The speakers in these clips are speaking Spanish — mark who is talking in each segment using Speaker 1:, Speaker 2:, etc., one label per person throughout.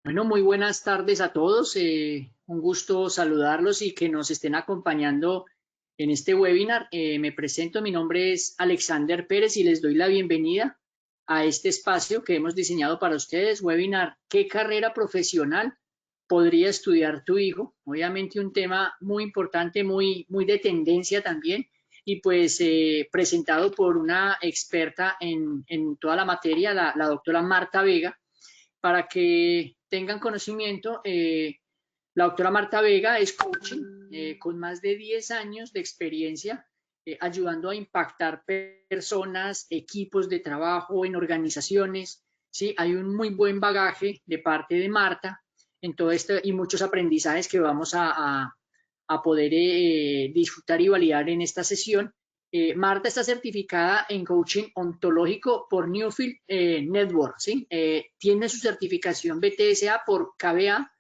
Speaker 1: Bueno, muy buenas tardes a todos. Un gusto saludarlos y que nos estén acompañando en este webinar. Me presento, mi nombre es Alexander Pérez y les doy la bienvenida a este espacio que hemos diseñado para ustedes, webinar ¿Qué carrera profesional podría estudiar tu hijo? Obviamente un tema muy importante, muy de tendencia también y pues presentado por una experta en toda la materia, la doctora Marta Vega para que tengan conocimiento, la doctora Marta Vega es coaching con más de 10 años de experiencia ayudando a impactar personas, equipos de trabajo en organizaciones. ¿Sí? Hay un muy buen bagaje de parte de Marta en todo esto y muchos aprendizajes que vamos a poder disfrutar y validar en esta sesión. Marta está certificada en coaching ontológico por Newfield Network, ¿sí? Tiene su certificación BTSA por KBA.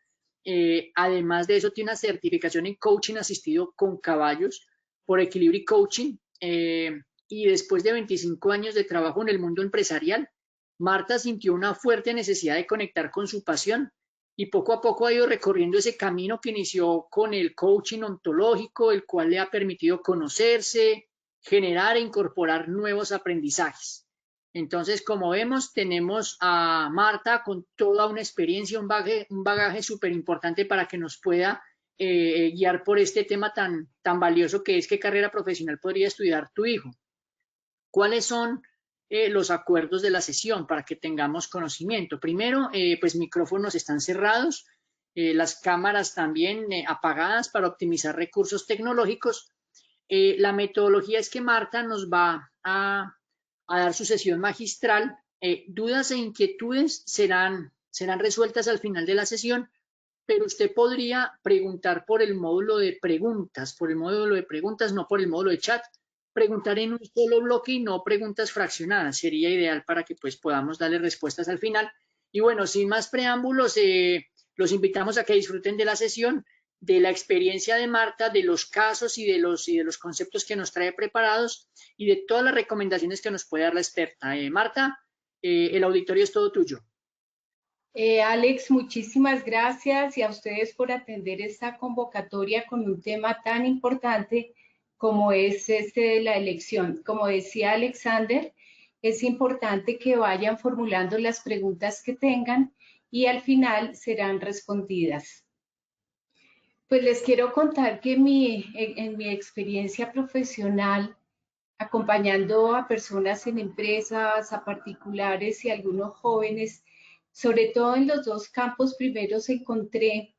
Speaker 1: Además de eso, tiene una certificación en coaching asistido con caballos por Equilibrio Coaching. Y después de 25 años de trabajo en el mundo empresarial, Marta sintió una fuerte necesidad de conectar con su pasión y poco a poco ha ido recorriendo ese camino que inició con el coaching ontológico, el cual le ha permitido conocerse, generar e incorporar nuevos aprendizajes. Entonces, como vemos, tenemos a Marta con toda una experiencia, un bagaje súper importante para que nos pueda guiar por este tema tan valioso que es qué carrera profesional podría estudiar tu hijo. ¿Cuáles son los acuerdos de la sesión para que tengamos conocimiento? Primero, pues micrófonos están cerrados, las cámaras también apagadas para optimizar recursos tecnológicos. La metodología es que Marta nos va a dar su sesión magistral. Dudas e inquietudes serán resueltas al final de la sesión, pero usted podría preguntar por el módulo de preguntas, no por el módulo de chat, preguntar en un solo bloque y no preguntas fraccionadas. Sería ideal para que pues podamos darle respuestas al final. Y bueno, sin más preámbulos, los invitamos a que disfruten de la sesión, de la experiencia de Marta, de los casos y de los conceptos que nos trae preparados y de todas las recomendaciones que nos puede dar la experta. Marta, el auditorio es todo tuyo.
Speaker 2: Alex, muchísimas gracias y a ustedes por atender esta convocatoria con un tema tan importante como es este de la elección. Como decía Alexander, es importante que vayan formulando las preguntas que tengan y al final serán respondidas. Pues les quiero contar que en mi experiencia profesional, acompañando a personas en empresas, a particulares y a algunos jóvenes, sobre todo en los dos campos primeros encontré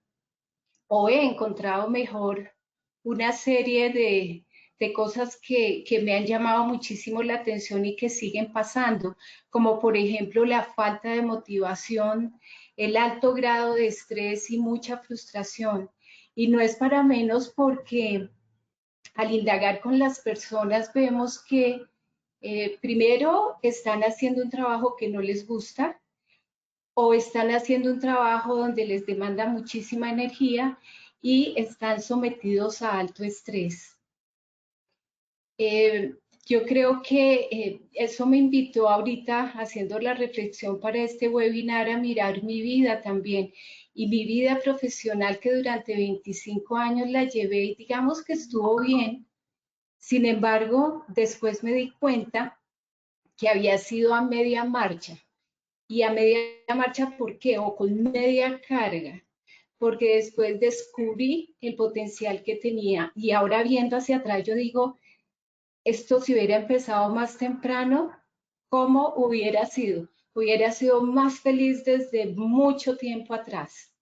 Speaker 2: o he encontrado mejor una serie de cosas que me han llamado muchísimo la atención y que siguen pasando, como por ejemplo la falta de motivación, el alto grado de estrés y mucha frustración. Y no es para menos porque al indagar con las personas vemos que primero están haciendo un trabajo que no les gusta o están haciendo un trabajo donde les demanda muchísima energía y están sometidos a alto estrés. Eh, yo creo que eso me invitó ahorita, haciendo la reflexión para este webinar, a mirar mi vida también y mi vida profesional que durante 25 años la llevé y digamos que estuvo bien. Sin embargo, después me di cuenta que había sido a media marcha. ¿Y a media marcha por qué? O con media carga. Porque después descubrí el potencial que tenía. Y ahora viendo hacia atrás, yo digo, esto si hubiera empezado más temprano, ¿cómo hubiera sido? Hubiera sido más feliz desde mucho tiempo atrás.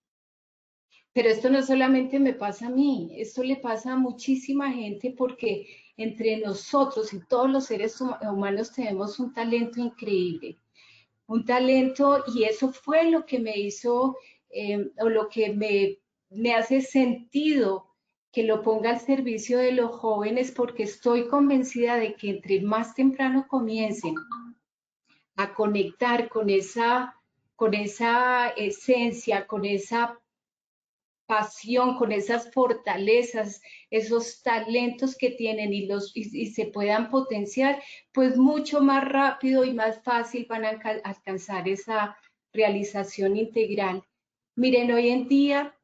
Speaker 2: Pero esto no solamente me pasa a mí, esto le pasa a muchísima gente porque entre nosotros y todos los seres humanos tenemos un talento increíble, un talento y eso fue lo que me hizo o lo que me hace sentido que lo ponga al servicio de los jóvenes porque estoy convencida de que entre más temprano comiencen a conectar con esa esencia, con esa pasión, con esas fortalezas, esos talentos que tienen y se puedan potenciar, pues mucho más rápido y más fácil van a alcanzar esa realización integral. Miren, hoy en día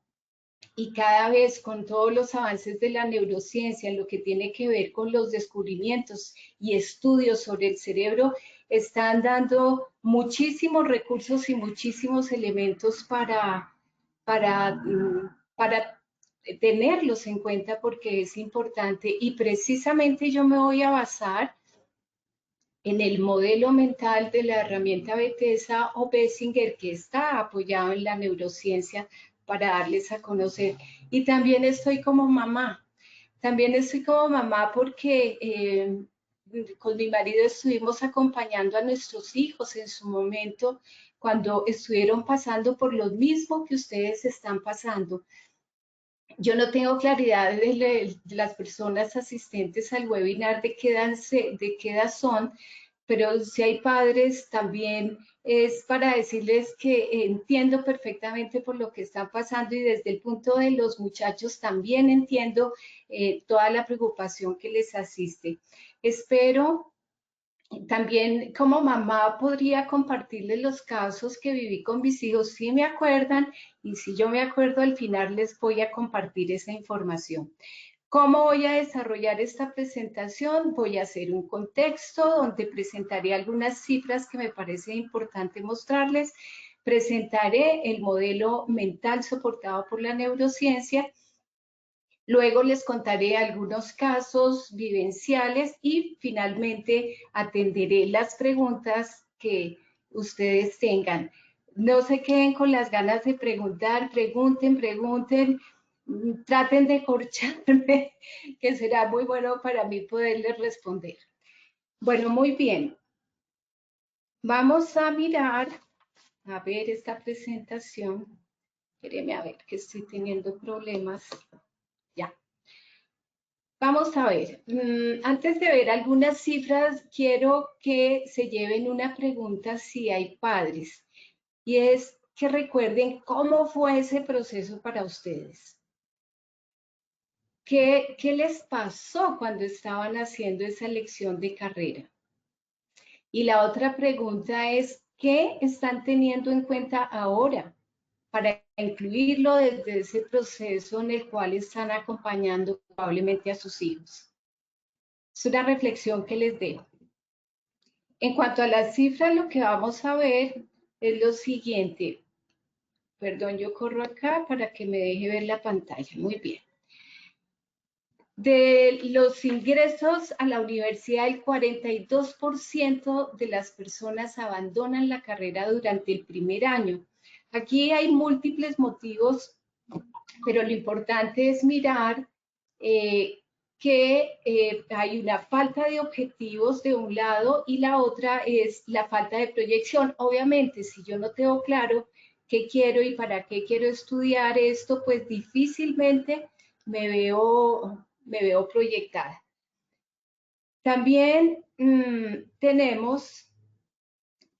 Speaker 2: y cada vez con todos los avances de la neurociencia en lo que tiene que ver con los descubrimientos y estudios sobre el cerebro, están dando muchísimos recursos y muchísimos elementos para tenerlos en cuenta porque es importante. Y precisamente yo me voy a basar en el modelo mental de la herramienta Bethesda o Bessinger, que está apoyado en la neurociencia para darles a conocer. Y también estoy como mamá. También estoy como mamá porque con mi marido estuvimos acompañando a nuestros hijos en su momento cuando estuvieron pasando por lo mismo que ustedes están pasando. Yo no tengo claridad de las personas asistentes al webinar de qué edad son, pero si hay padres también es para decirles que entiendo perfectamente por lo que están pasando y desde el punto de los muchachos también entiendo toda la preocupación que les asiste. Espero también como mamá podría compartirles los casos que viví con mis hijos, si me acuerdan, y si yo me acuerdo al final les voy a compartir esa información. ¿Cómo voy a desarrollar esta presentación? Voy a hacer un contexto donde presentaré algunas cifras que me parece importante mostrarles. Presentaré el modelo mental soportado por la neurociencia. Luego les contaré algunos casos vivenciales y finalmente atenderé las preguntas que ustedes tengan. No se queden con las ganas de preguntar, pregunten, traten de corcharme, que será muy bueno para mí poderles responder. Bueno, muy bien. Vamos a mirar, a ver esta presentación. Espérenme a ver que estoy teniendo problemas. Ya. Vamos a ver, antes de ver algunas cifras, quiero que se lleven una pregunta si hay padres, y es que recuerden cómo fue ese proceso para ustedes. ¿Qué les pasó cuando estaban haciendo esa elección de carrera? Y la otra pregunta es, ¿qué están teniendo en cuenta ahora para incluirlo desde ese proceso en el cual están acompañando probablemente a sus hijos? Es una reflexión que les dejo. En cuanto a las cifras, lo que vamos a ver es lo siguiente. Perdón, yo corro acá para que me deje ver la pantalla. Muy bien. De los ingresos a la universidad, el 42% de las personas abandonan la carrera durante el primer año. Aquí hay múltiples motivos, pero lo importante es mirar que hay una falta de objetivos de un lado y la otra es la falta de proyección. Obviamente, si yo no tengo claro qué quiero y para qué quiero estudiar esto, pues difícilmente me veo proyectada. También tenemos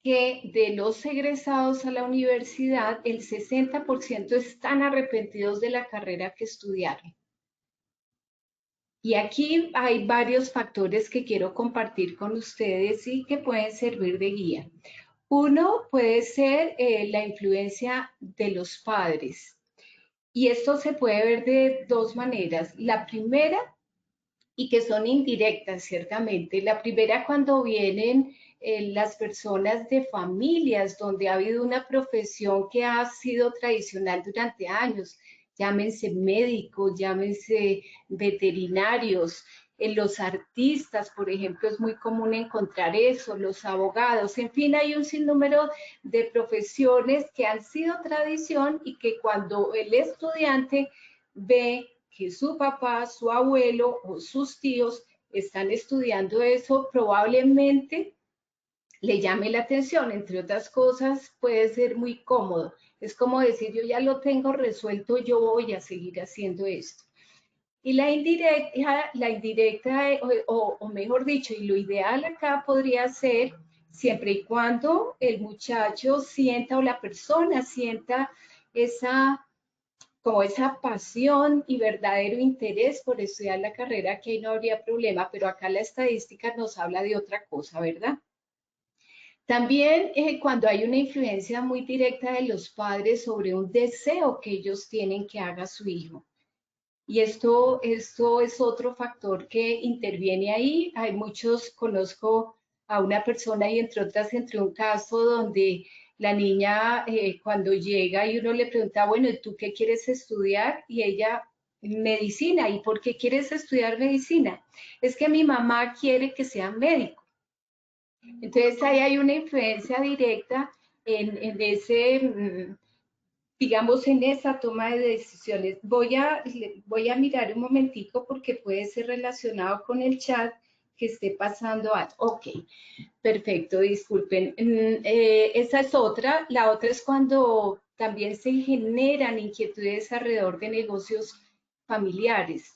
Speaker 2: que de los egresados a la universidad, el 60% están arrepentidos de la carrera que estudiaron. Y aquí hay varios factores que quiero compartir con ustedes y que pueden servir de guía. Uno puede ser la influencia de los padres. Y esto se puede ver de dos maneras. La primera, y que son indirectas, ciertamente. La primera, cuando vienen las personas de familias donde ha habido una profesión que ha sido tradicional durante años, llámense médicos, llámense veterinarios, los artistas, por ejemplo, es muy común encontrar eso, los abogados, en fin, hay un sinnúmero de profesiones que han sido tradición y que cuando el estudiante ve que su papá, su abuelo o sus tíos están estudiando eso, probablemente le llame la atención. Entre otras cosas, puede ser muy cómodo. Es como decir, yo ya lo tengo resuelto, yo voy a seguir haciendo esto. Y la indirecta o mejor dicho, y lo ideal acá podría ser siempre y cuando el muchacho sienta o la persona sienta como esa pasión y verdadero interés por estudiar la carrera, que ahí no habría problema, pero acá la estadística nos habla de otra cosa, ¿verdad? También cuando hay una influencia muy directa de los padres sobre un deseo que ellos tienen que haga su hijo. Y esto es otro factor que interviene ahí. Hay muchos, conozco a una persona y entre otras, entre un caso donde la niña cuando llega y uno le pregunta, bueno, ¿y tú qué quieres estudiar? Y ella, medicina. ¿Y por qué quieres estudiar medicina? Es que mi mamá quiere que sea médico. Entonces ahí hay una influencia directa en ese, digamos, en esa toma de decisiones. Voy a mirar un momentico porque puede ser relacionado con el chat que esté pasando algo. Ok, perfecto, disculpen. Esa es otra. La otra es cuando también se generan inquietudes alrededor de negocios familiares.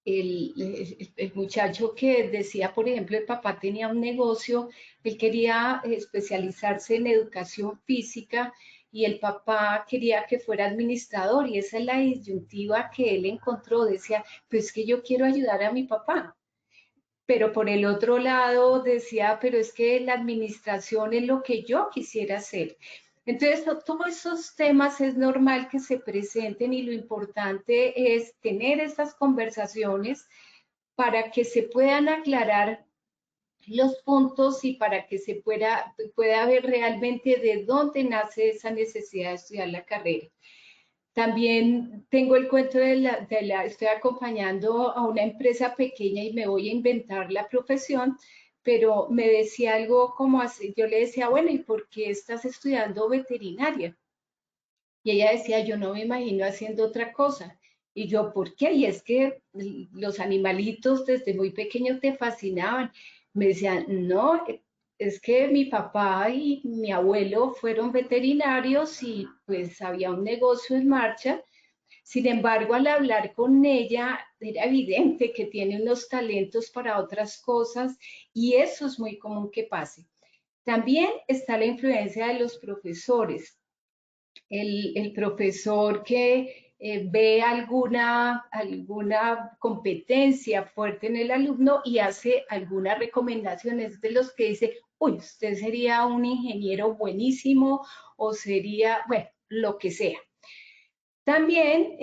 Speaker 2: El muchacho que decía, por ejemplo, el papá tenía un negocio, él quería especializarse en educación física y el papá quería que fuera administrador y esa es la disyuntiva que él encontró. Decía, pues que yo quiero ayudar a mi papá, pero por el otro lado decía, pero es que la administración es lo que yo quisiera hacer. Entonces, todos esos temas es normal que se presenten y lo importante es tener estas conversaciones para que se puedan aclarar los puntos y para que se pueda ver realmente de dónde nace esa necesidad de estudiar la carrera. También tengo el cuento estoy acompañando a una empresa pequeña y me voy a inventar la profesión, pero me decía algo como así, yo le decía, bueno, ¿y por qué estás estudiando veterinaria? Y ella decía, yo no me imagino haciendo otra cosa. Y yo, ¿por qué? Y es que los animalitos desde muy pequeño te fascinaban. Me decían, no, es que mi papá y mi abuelo fueron veterinarios y pues había un negocio en marcha. Sin embargo, al hablar con ella, era evidente que tiene unos talentos para otras cosas y eso es muy común que pase. También está la influencia de los profesores. El profesor que ve alguna competencia fuerte en el alumno y hace algunas recomendaciones de los que dice, uy, usted sería un ingeniero buenísimo o sería, bueno, lo que sea. También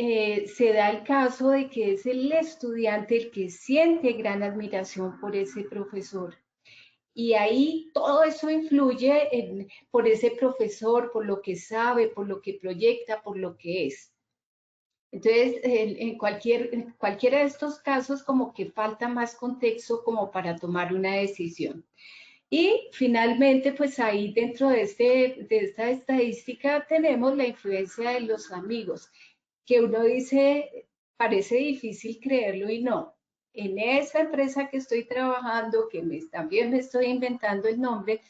Speaker 2: se da el caso de que es el estudiante el que siente gran admiración por ese profesor. Y ahí todo eso influye por ese profesor, por lo que sabe, por lo que proyecta, por lo que es. Entonces, en cualquiera de estos casos, como que falta más contexto como para tomar una decisión. Y finalmente, pues ahí dentro de esta estadística tenemos la influencia de los amigos, que uno dice, parece difícil creerlo y no. En esa empresa que estoy trabajando, que también me estoy inventando el nombre,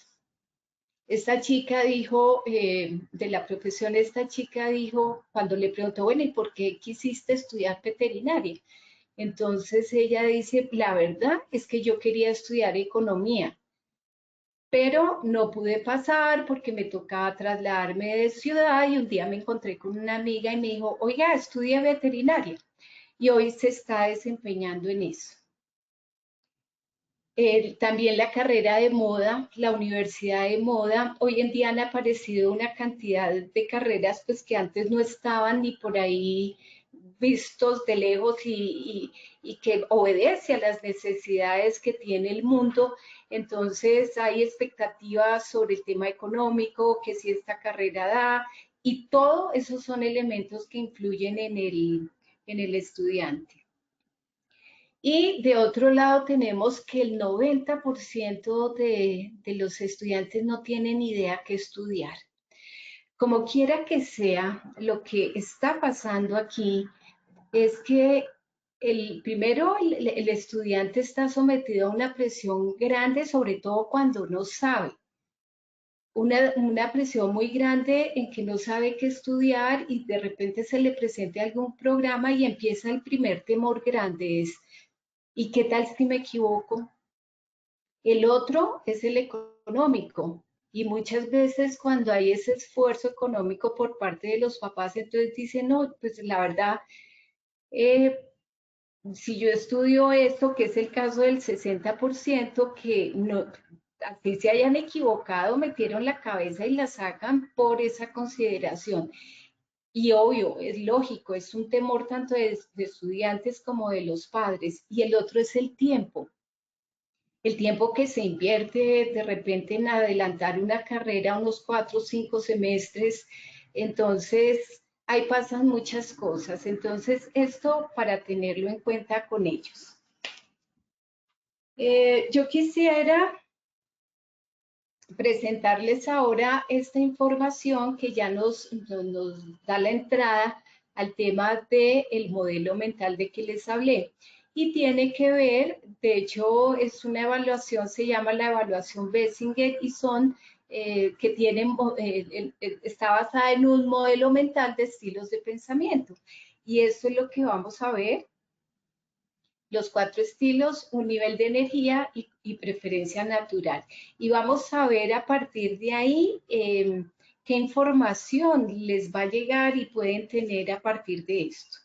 Speaker 2: esta chica dijo, de la profesión, esta chica dijo, cuando le preguntó, bueno, ¿y por qué quisiste estudiar veterinaria? Entonces ella dice, la verdad es que yo quería estudiar economía, pero no pude pasar porque me tocaba trasladarme de ciudad y un día me encontré con una amiga y me dijo, oiga, estudia veterinaria y hoy se está desempeñando en eso. También la carrera de moda, la universidad de moda, hoy en día han aparecido una cantidad de carreras pues que antes no estaban ni por ahí vistos de lejos y que obedece a las necesidades que tiene el mundo. Entonces hay expectativas sobre el tema económico, que si esta carrera da, y todo esos son elementos que influyen en el estudiante. Y de otro lado tenemos que el 90% de los estudiantes no tienen idea qué estudiar. Como quiera que sea, lo que está pasando aquí es que primero el estudiante está sometido a una presión grande, sobre todo cuando no sabe. Una presión muy grande en que no sabe qué estudiar y de repente se le presente algún programa y empieza el primer temor grande, es ¿y qué tal si me equivoco? El otro es el económico. Y muchas veces cuando hay ese esfuerzo económico por parte de los papás, entonces dicen, no, pues la verdad, eh, si yo estudio esto, que es el caso del 60%, que no, así se hayan equivocado, metieron la cabeza y la sacan por esa consideración. Y obvio, es lógico, es un temor tanto de estudiantes como de los padres. Y el otro es el tiempo que se invierte de repente en adelantar una carrera, unos 4 o 5 semestres. Entonces, ahí pasan muchas cosas. Entonces, esto para tenerlo en cuenta con ellos. Yo quisiera presentarles ahora esta información que ya nos da la entrada al tema del modelo mental de que les hablé. Y tiene que ver, de hecho, es una evaluación, se llama la evaluación Bessinger y son que tienen, está basada en un modelo mental de estilos de pensamiento. Y eso es lo que vamos a ver. Los 4 estilos, un nivel de energía y preferencia natural. Y vamos a ver a partir de ahí qué información les va a llegar y pueden tener a partir de esto.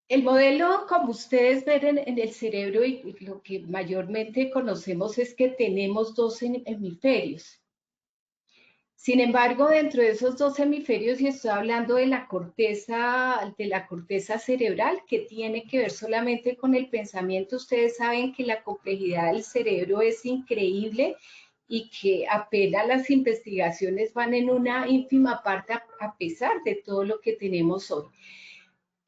Speaker 2: El modelo, como ustedes ven en el cerebro, y lo que mayormente conocemos es que tenemos 2 hemisferios. Sin embargo, dentro de esos 2 hemisferios, y estoy hablando de la corteza cerebral, que tiene que ver solamente con el pensamiento, ustedes saben que la complejidad del cerebro es increíble y que apenas las investigaciones van en una ínfima parte a pesar de todo lo que tenemos hoy.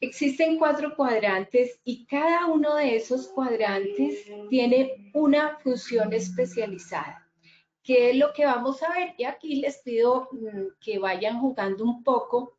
Speaker 2: Existen 4 cuadrantes y cada uno de esos cuadrantes tiene una función especializada. ¿Qué es lo que vamos a ver? Y aquí les pido que vayan jugando un poco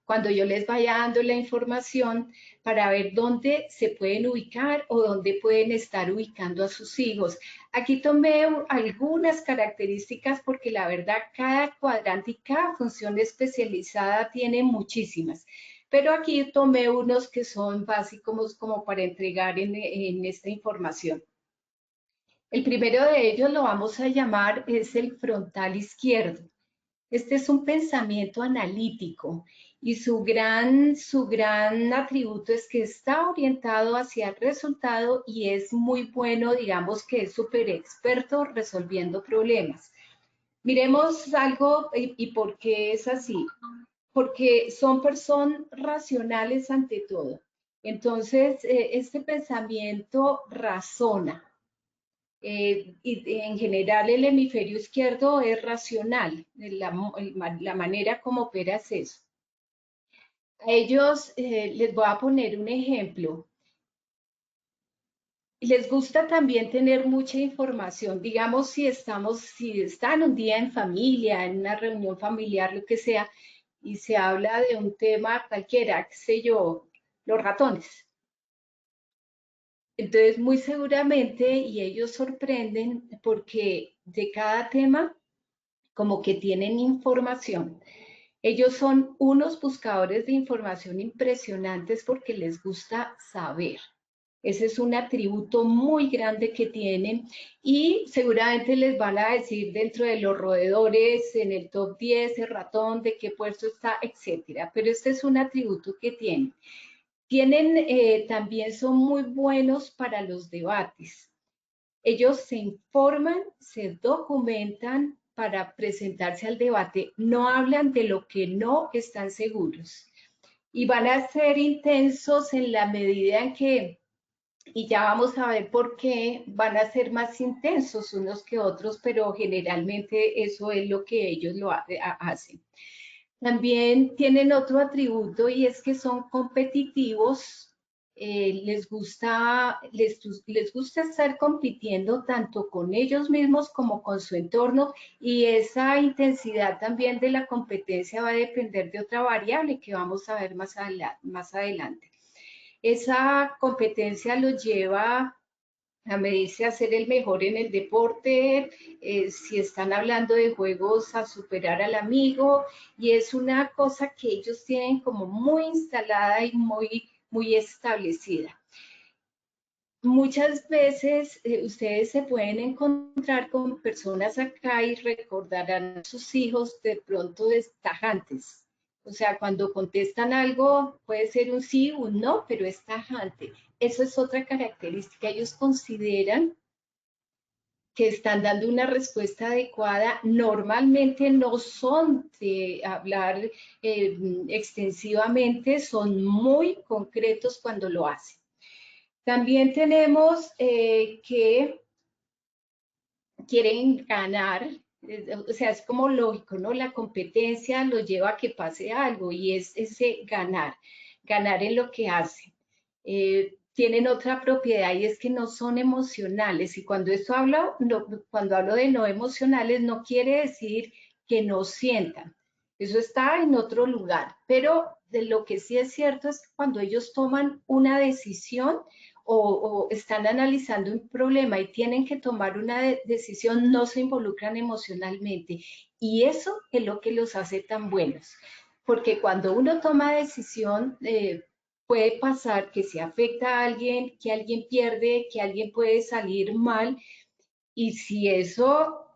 Speaker 2: cuando yo les vaya dando la información para ver dónde se pueden ubicar o dónde pueden estar ubicando a sus hijos. Aquí tomé algunas características porque la verdad cada cuadrante y cada función especializada tiene muchísimas. Pero aquí tomé unos que son básicos como para entregar en esta información. El primero de ellos lo vamos a llamar es el frontal izquierdo. Este es un pensamiento analítico y su gran atributo es que está orientado hacia el resultado y es muy bueno, digamos que es súper experto resolviendo problemas. Miremos algo y por qué es así. Porque son personas racionales ante todo. Entonces, este pensamiento razona. Y en general el hemisferio izquierdo es racional, la manera como opera es eso. A ellos les voy a poner un ejemplo. Les gusta también tener mucha información, digamos si están un día en familia, en una reunión familiar, lo que sea, y se habla de un tema cualquiera, qué sé yo, los ratones. Entonces, muy seguramente, y ellos sorprenden porque de cada tema como que tienen información. Ellos son unos buscadores de información impresionantes porque les gusta saber. Ese es un atributo muy grande que tienen y seguramente les van a decir dentro de los roedores, en el top 10, el ratón, de qué puesto está, etcétera. Pero este es un atributo que tienen. También son muy buenos para los debates. Ellos se informan, se documentan para presentarse al debate, no hablan de lo que no están seguros y van a ser intensos en la medida en que, y ya vamos a ver por qué, van a ser más intensos unos que otros, pero generalmente eso es lo que ellos hacen. También tienen otro atributo y es que son competitivos, les gusta estar compitiendo tanto con ellos mismos como con su entorno y esa intensidad también de la competencia va a depender de otra variable que vamos a ver más adelante. Esa competencia los lleva a medirse a ser el mejor en el deporte, si están hablando de juegos, a superar al amigo, y es una cosa que ellos tienen como muy instalada y muy establecida. Muchas veces ustedes se pueden encontrar con personas acá y recordarán a sus hijos de pronto destajantes. O sea, cuando contestan algo, puede ser un sí, un no, pero es tajante. Eso es otra característica. Ellos consideran que están dando una respuesta adecuada, normalmente no son de hablar extensivamente, son muy concretos cuando lo hacen. También tenemos que quieren ganar, o sea, es como lógico, ¿no? La competencia lo lleva a que pase algo y es ese ganar, ganar en lo que hacen. Tienen otra propiedad y es que no son emocionales. Y cuando esto hablo, no, cuando hablo de no emocionales, no quiere decir que no sientan. Eso está en otro lugar. Pero de lo que sí es cierto es que cuando ellos toman una decisión, o están analizando un problema y tienen que tomar una decisión, no se involucran emocionalmente. Y eso es lo que los hace tan buenos. Porque cuando uno toma decisión, puede pasar que se afecta a alguien, que alguien pierde, que alguien puede salir mal. Y si eso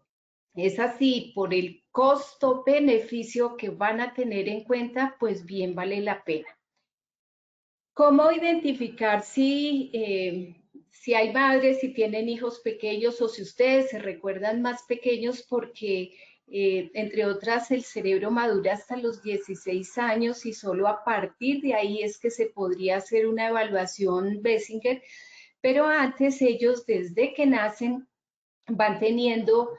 Speaker 2: es así por el costo-beneficio que van a tener en cuenta, pues bien vale la pena. ¿Cómo identificar si hay madres, si tienen hijos pequeños o si ustedes se recuerdan más pequeños? Porque, entre otras, el cerebro madura hasta los 16 años y solo a partir de ahí es que se podría hacer una evaluación Bessinger, pero antes ellos, desde que nacen, van teniendo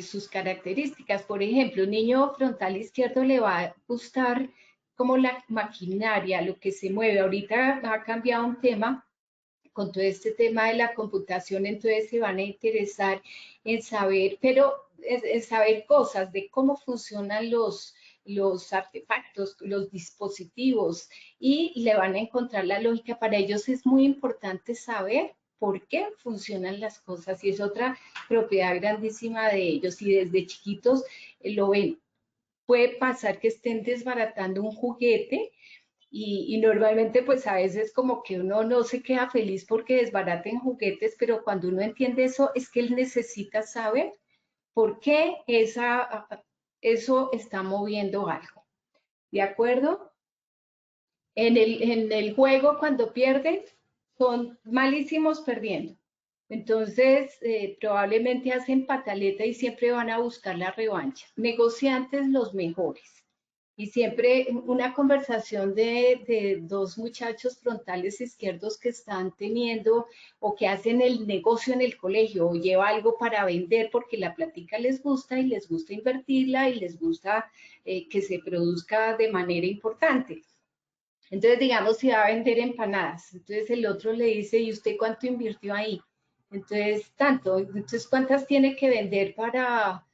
Speaker 2: sus características. Por ejemplo, un niño frontal izquierdo le va a gustar como la maquinaria, lo que se mueve. Ahorita ha cambiado un tema con todo este tema de la computación, entonces se van a interesar en saber, pero en saber cosas de cómo funcionan los artefactos, los dispositivos, y le van a encontrar la lógica. Para ellos es muy importante saber por qué funcionan las cosas y es otra propiedad grandísima de ellos y desde chiquitos lo ven. Puede pasar que estén desbaratando un juguete y normalmente pues a veces como que uno no se queda feliz porque desbaraten juguetes, pero cuando uno entiende eso es que él necesita saber por qué eso está moviendo algo. ¿De acuerdo? En el juego cuando pierden son malísimos perdiendo. Entonces, probablemente hacen pataleta y siempre van a buscar la revancha. Negociantes los mejores. Y siempre una conversación de dos muchachos frontales izquierdos que están teniendo o que hacen el negocio en el colegio o lleva algo para vender porque la plática les gusta y les gusta invertirla y les gusta que se produzca de manera importante. Entonces, digamos, si va a vender empanadas, entonces el otro le dice, ¿y usted cuánto invirtió ahí? Entonces, tanto. Entonces, ¿cuántas tiene que vender para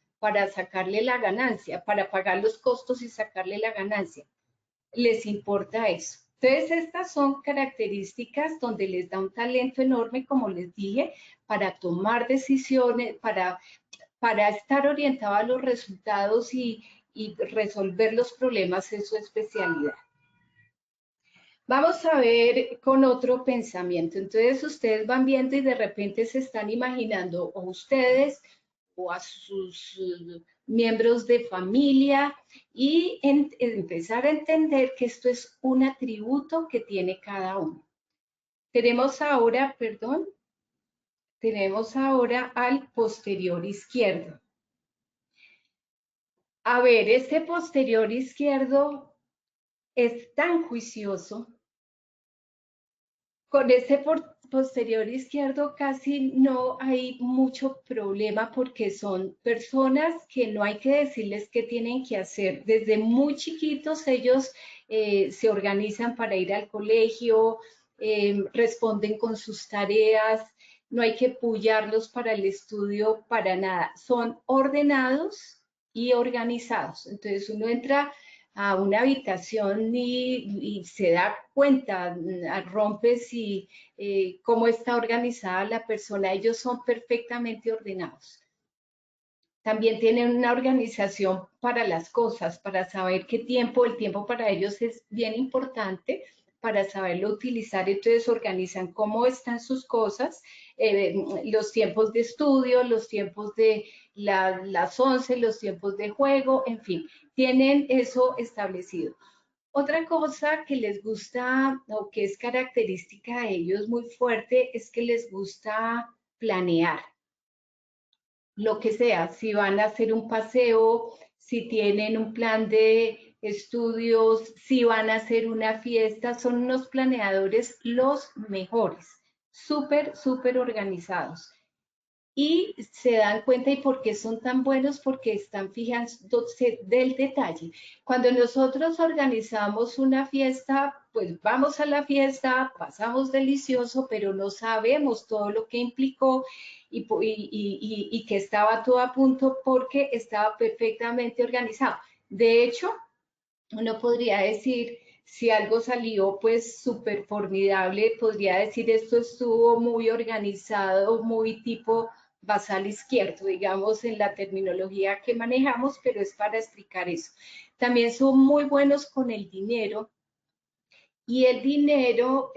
Speaker 2: sacarle la ganancia, para pagar los costos y sacarle la ganancia? Les importa eso. Entonces, estas son características donde les da un talento enorme, como les dije, para tomar decisiones, para estar orientado a los resultados y resolver los problemas en su especialidad. Vamos a ver con otro pensamiento. Entonces ustedes van viendo y de repente se están imaginando o ustedes o a sus miembros de familia y empezar a entender que esto es un atributo que tiene cada uno. Tenemos ahora, perdón, tenemos ahora al posterior izquierdo. A ver, este posterior izquierdo es tan juicioso. Con este posterior izquierdo casi no hay mucho problema porque son personas que no hay que decirles qué tienen que hacer. Desde muy chiquitos ellos se organizan para ir al colegio, responden con sus tareas, no hay que pullarlos para el estudio para nada. Son ordenados y organizados. Entonces uno entra a una habitación y se da cuenta, rompes y cómo está organizada la persona. Ellos son perfectamente ordenados. También tienen una organización para las cosas, para saber qué tiempo, el tiempo para ellos es bien importante para saberlo utilizar, entonces organizan cómo están sus cosas, los tiempos de estudio, los tiempos de las 11, los tiempos de juego, en fin, tienen eso establecido. Otra cosa que les gusta o que es característica de ellos muy fuerte es que les gusta planear. lo que sea, si van a hacer un paseo, si tienen un plan de estudios, si van a hacer una fiesta, son unos planeadores los mejores, súper, súper organizados. Y se dan cuenta y por qué son tan buenos, porque están fijándose del detalle. Cuando nosotros organizamos una fiesta, pues vamos a la fiesta, pasamos delicioso, pero no sabemos todo lo que implicó y que estaba todo a punto porque estaba perfectamente organizado. De hecho, uno podría decir, si algo salió pues súper formidable, podría decir esto estuvo muy organizado, muy tipo basal izquierdo, digamos en la terminología que manejamos, pero es para explicar eso. También son muy buenos con el dinero y el dinero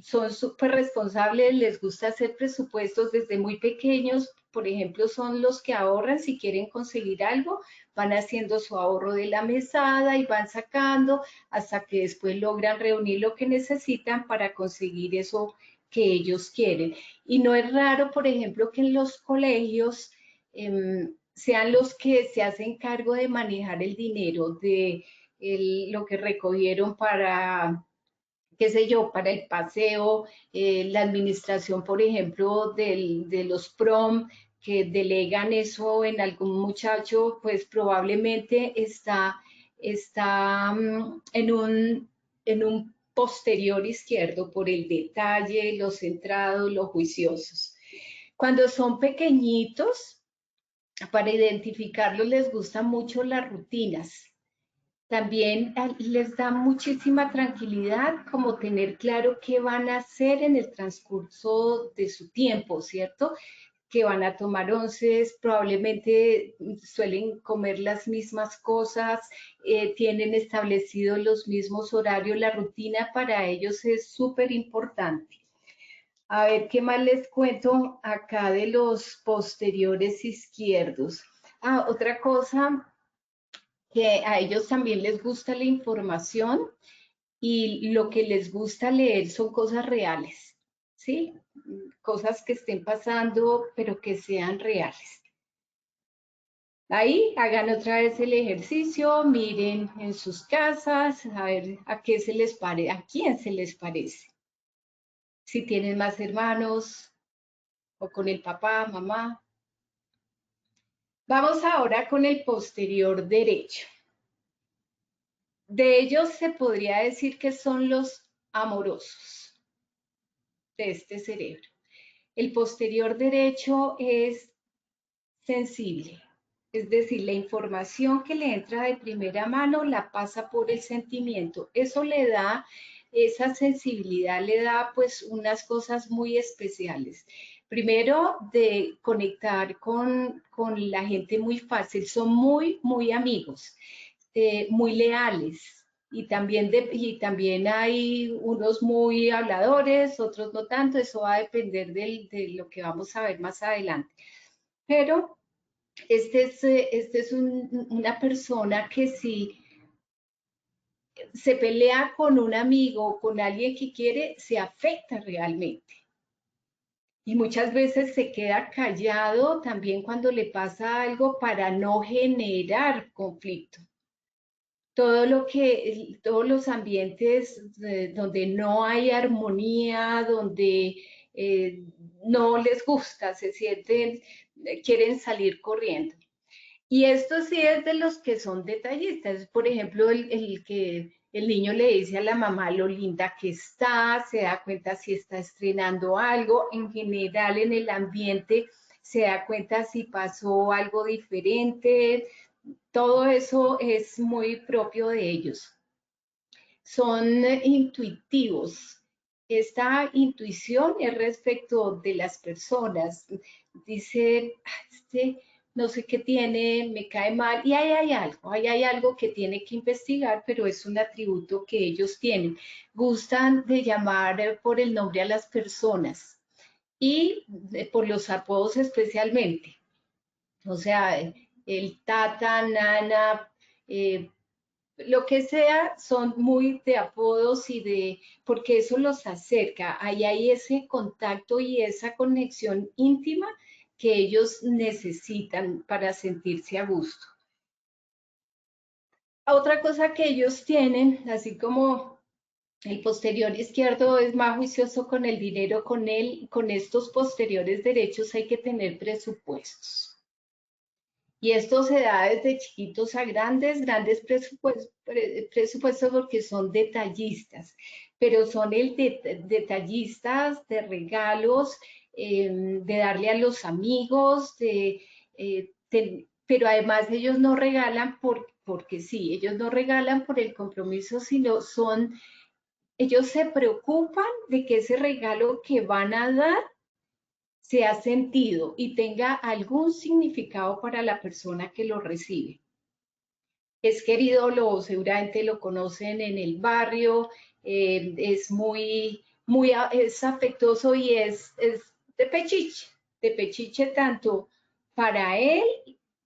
Speaker 2: son súper responsables, les gusta hacer presupuestos desde muy pequeños, por ejemplo, son los que ahorran si quieren conseguir algo, van haciendo su ahorro de la mesada y van sacando hasta que después logran reunir lo que necesitan para conseguir eso que ellos quieren. Y no es raro, por ejemplo, que en los colegios sean los que se hacen cargo de manejar el dinero, de lo que recogieron para, qué sé yo, para el paseo, la administración, por ejemplo, de los prom, que delegan eso en algún muchacho, pues probablemente está en un posterior izquierdo por el detalle, los centrados, los juiciosos. Cuando son pequeñitos, para identificarlos les gustan mucho las rutinas. También les da muchísima tranquilidad como tener claro qué van a hacer en el transcurso de su tiempo, ¿cierto? Que van a tomar onces, probablemente suelen comer las mismas cosas, tienen establecidos los mismos horarios, la rutina para ellos es súper importante. A ver, ¿qué más les cuento acá de los posteriores izquierdos? Ah, otra cosa que a ellos también les gusta la información y lo que les gusta leer son cosas reales, ¿sí? Cosas que estén pasando, pero que sean reales. Ahí hagan otra vez el ejercicio, miren en sus casas, a ver a qué se les parece, a quién se les parece. Si tienen más hermanos o con el papá, mamá. Vamos ahora con el posterior derecho. De ellos se podría decir que son los amorosos de este cerebro. El posterior derecho es sensible, es decir, la información que le entra de primera mano la pasa por el sentimiento. Eso le da, esa sensibilidad le da pues unas cosas muy especiales. Primero, de conectar con la gente muy fácil, son muy, muy amigos, muy leales. Y también hay unos muy habladores, otros no tanto, eso va a depender de lo que vamos a ver más adelante. Pero este es una persona que si se pelea con un amigo o con alguien que quiere, se afecta realmente. Y muchas veces se queda callado también cuando le pasa algo para no generar conflicto. Todos los ambientes donde no hay armonía, donde no les gusta, se sienten, quieren salir corriendo. Y esto sí es de los que son detallistas. Por ejemplo, el que el niño le dice a la mamá lo linda que está, se da cuenta si está estrenando algo. En general, en el ambiente se da cuenta si pasó algo diferente. Todo eso es muy propio de ellos. Son intuitivos. Esta intuición es respecto de las personas. Dice, no sé qué tiene, me cae mal, y ahí hay algo que tiene que investigar, pero es un atributo que ellos tienen. Gustan de llamar por el nombre a las personas y por los apodos especialmente. O sea, el tata, nana, lo que sea, son muy de apodos porque eso los acerca, ahí hay ese contacto y esa conexión íntima que ellos necesitan para sentirse a gusto. Otra cosa que ellos tienen, así como el posterior izquierdo es más juicioso con el dinero, con estos posteriores derechos hay que tener presupuestos. Y esto se da desde chiquitos a grandes presupuestos porque son detallistas, pero son detallistas de regalos, de darle a los amigos, pero además ellos no regalan porque sí, ellos no regalan por el compromiso, sino ellos se preocupan de que ese regalo que van a dar sea sentido y tenga algún significado para la persona que lo recibe. Es querido, seguramente lo conocen en el barrio, es es afectuoso y es de pechiche tanto para él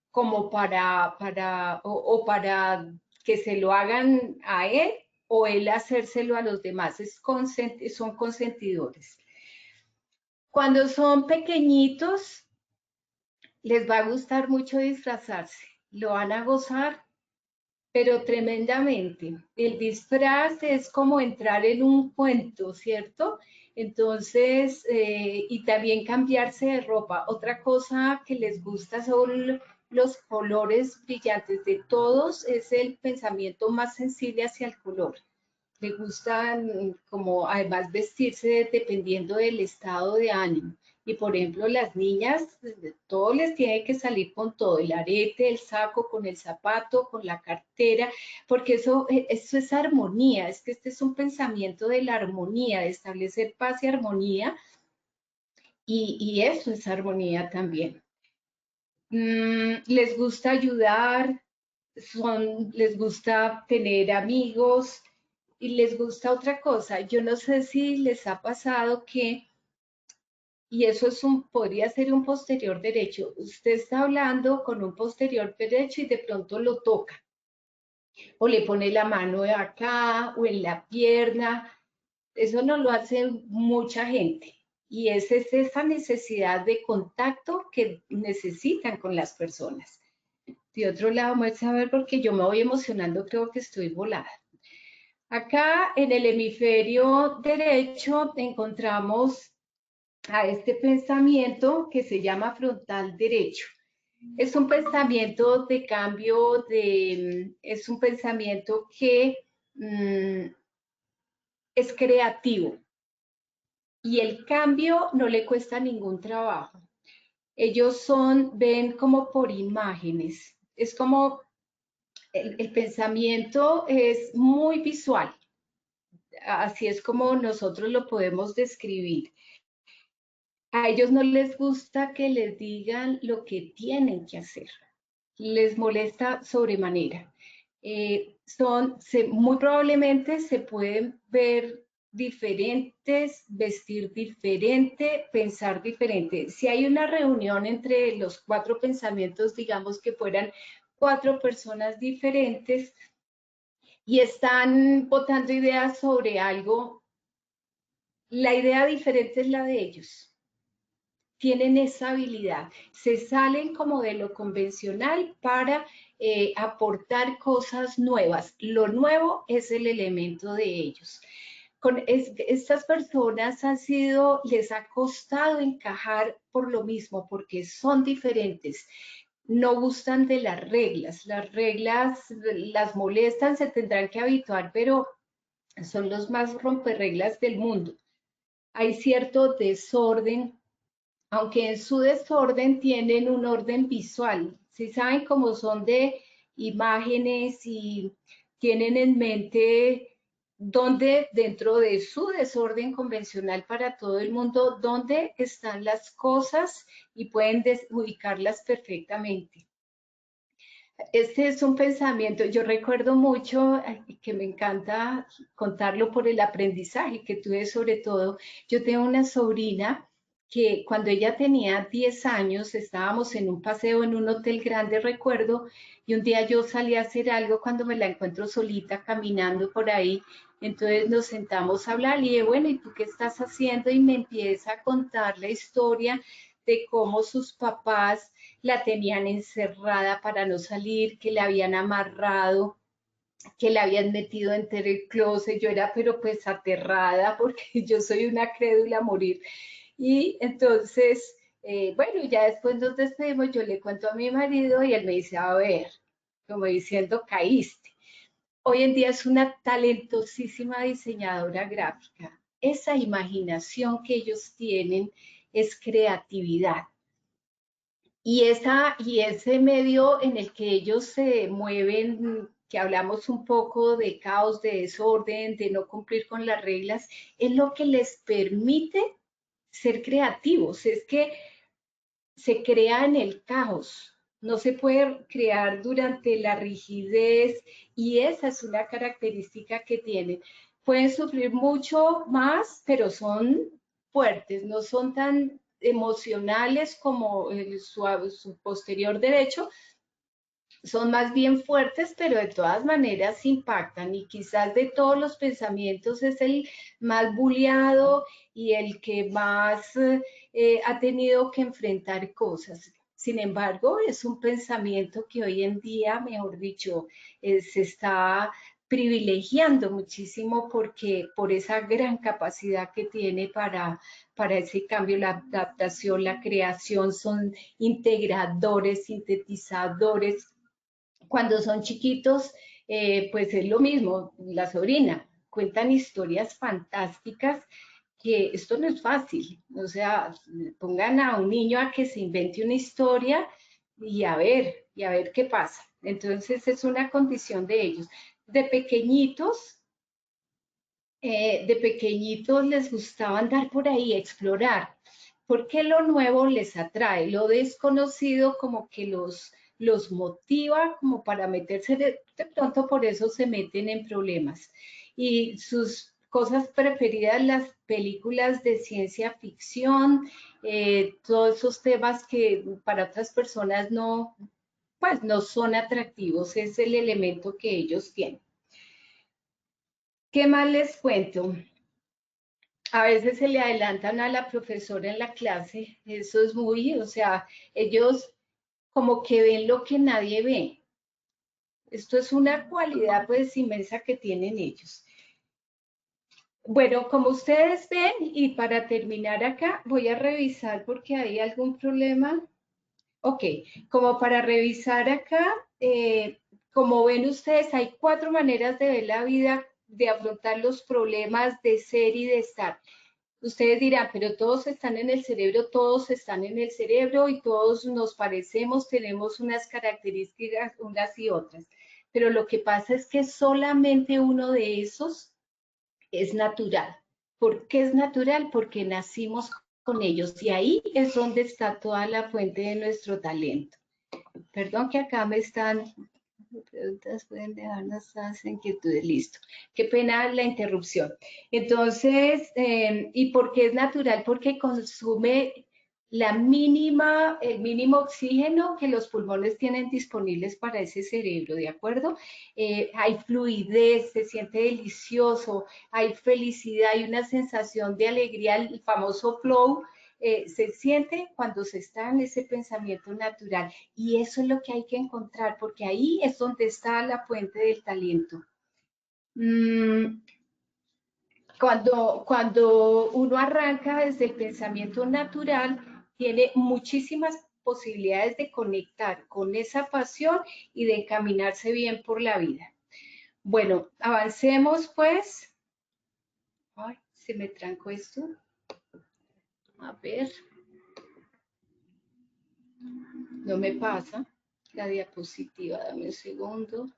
Speaker 2: como para que se lo hagan a él o él hacérselo a los demás. Son consentidores. Cuando son pequeñitos, les va a gustar mucho disfrazarse, lo van a gozar, pero tremendamente. El disfraz es como entrar en un cuento, ¿cierto? Entonces, y también cambiarse de ropa. Otra cosa que les gusta son los colores brillantes de todos, es el pensamiento más sensible hacia el color. Le gusta como además vestirse dependiendo del estado de ánimo. Y por ejemplo, las niñas, todo les tiene que salir con todo, el arete, el saco, con el zapato, con la cartera, porque eso es armonía, es que este es un pensamiento de la armonía, de establecer paz y armonía, y eso es armonía también. Les gusta ayudar, les gusta tener amigos, y les gusta otra cosa. Yo no sé si les ha pasado que, y eso podría ser un posterior derecho, usted está hablando con un posterior derecho y de pronto lo toca, o le pone la mano acá o en la pierna. Eso no lo hace mucha gente. Y es esa necesidad de contacto que necesitan con las personas. De otro lado, vamos a ver porque yo me voy emocionando, creo que estoy volada. Acá en el hemisferio derecho encontramos a este pensamiento que se llama frontal derecho. Es un pensamiento de cambio, es un pensamiento que es creativo y el cambio no le cuesta ningún trabajo. Ellos ven como por imágenes, es como el pensamiento es muy visual. Así es como nosotros lo podemos describir. A ellos no les gusta que les digan lo que tienen que hacer. Les molesta sobremanera. Muy probablemente se pueden ver diferentes, vestir diferente, pensar diferente. Si hay una reunión entre los 4 pensamientos, digamos que fueran 4 personas diferentes, y están votando ideas sobre algo, la idea diferente es la de ellos. Tienen esa habilidad, se salen como de lo convencional para aportar cosas nuevas. Lo nuevo es el elemento de ellos. Estas personas les ha costado encajar por lo mismo, porque son diferentes. No gustan de las reglas las molestan, se tendrán que habituar, pero son los más romperreglas del mundo. Hay cierto desorden, aunque en su desorden tienen un orden visual. Si saben cómo son de imágenes y tienen en mente dónde dentro de su desorden convencional para todo el mundo, dónde están las cosas y pueden ubicarlas perfectamente. Este es un pensamiento, yo recuerdo mucho, que me encanta contarlo por el aprendizaje que tuve sobre todo. Yo tengo una sobrina que cuando ella tenía 10 años, estábamos en un paseo en un hotel grande, recuerdo, y un día yo salí a hacer algo cuando me la encuentro solita caminando por ahí. Entonces nos sentamos a hablar y dije, bueno, ¿y tú qué estás haciendo? Y me empieza a contar la historia de cómo sus papás la tenían encerrada para no salir, que la habían amarrado, que la habían metido entre el closet. Yo era pero pues aterrada porque yo soy una crédula a morir. Y entonces, bueno, ya después nos despedimos, yo le cuento a mi marido y él me dice, a ver, como diciendo, caíste. Hoy en día es una talentosísima diseñadora gráfica. Esa imaginación que ellos tienen es creatividad. Y ese medio en el que ellos se mueven, que hablamos un poco de caos, de desorden, de no cumplir con las reglas, es lo que les permite ser creativos. Es que se crea en el caos, no se puede crear durante la rigidez, y esa es una característica que tienen. Pueden sufrir mucho más, pero son fuertes, no son tan emocionales como su posterior derecho, son más bien fuertes, pero de todas maneras impactan, y quizás de todos los pensamientos es el más bulliado y el que más ha tenido que enfrentar cosas. Sin embargo, es un pensamiento que hoy en día, mejor dicho, se está privilegiando muchísimo porque por esa gran capacidad que tiene para ese cambio, la adaptación, la creación, son integradores, sintetizadores. Cuando son chiquitos, pues es lo mismo, la sobrina, cuentan historias fantásticas, que esto no es fácil, o sea, pongan a un niño a que se invente una historia y a ver qué pasa. Entonces es una condición de ellos. De pequeñitos, les gustaba andar por ahí, explorar, porque lo nuevo les atrae, lo desconocido como que los motiva como para meterse, de pronto por eso se meten en problemas. Y sus cosas preferidas, las películas de ciencia ficción, todos esos temas que para otras personas no, pues no son atractivos, es el elemento que ellos tienen. ¿Qué más les cuento? A veces se le adelantan a la profesora en la clase, eso es muy, o sea, ellos como que ven lo que nadie ve. Esto es una cualidad pues inmensa que tienen ellos. Bueno, como ustedes ven, y para terminar acá, voy a revisar porque hay algún problema. Ok, como para revisar acá, como ven ustedes, hay 4 maneras de ver la vida, de afrontar los problemas, de ser y de estar. Ustedes dirán, pero todos están en el cerebro, todos están en el cerebro y todos nos parecemos, tenemos unas características unas y otras. Pero lo que pasa es que solamente uno de esos es natural. ¿Por qué es natural? Porque nacimos con ellos, y ahí es donde está toda la fuente de nuestro talento. Perdón que acá me están preguntas, pueden dejarnos las inquietudes, listo. Qué pena la interrupción. Entonces, ¿y por qué es natural? Porque consume el mínimo oxígeno que los pulmones tienen disponibles para ese cerebro, ¿de acuerdo? Hay fluidez, se siente delicioso, hay felicidad, hay una sensación de alegría, el famoso flow. Se siente cuando se está en ese pensamiento natural, y eso es lo que hay que encontrar, porque ahí es donde está la fuente del talento. Cuando uno arranca desde el pensamiento natural, tiene muchísimas posibilidades de conectar con esa pasión y de encaminarse bien por la vida. Bueno, avancemos pues. Ay, se me trancó esto. A ver. No me pasa la diapositiva, dame un segundo.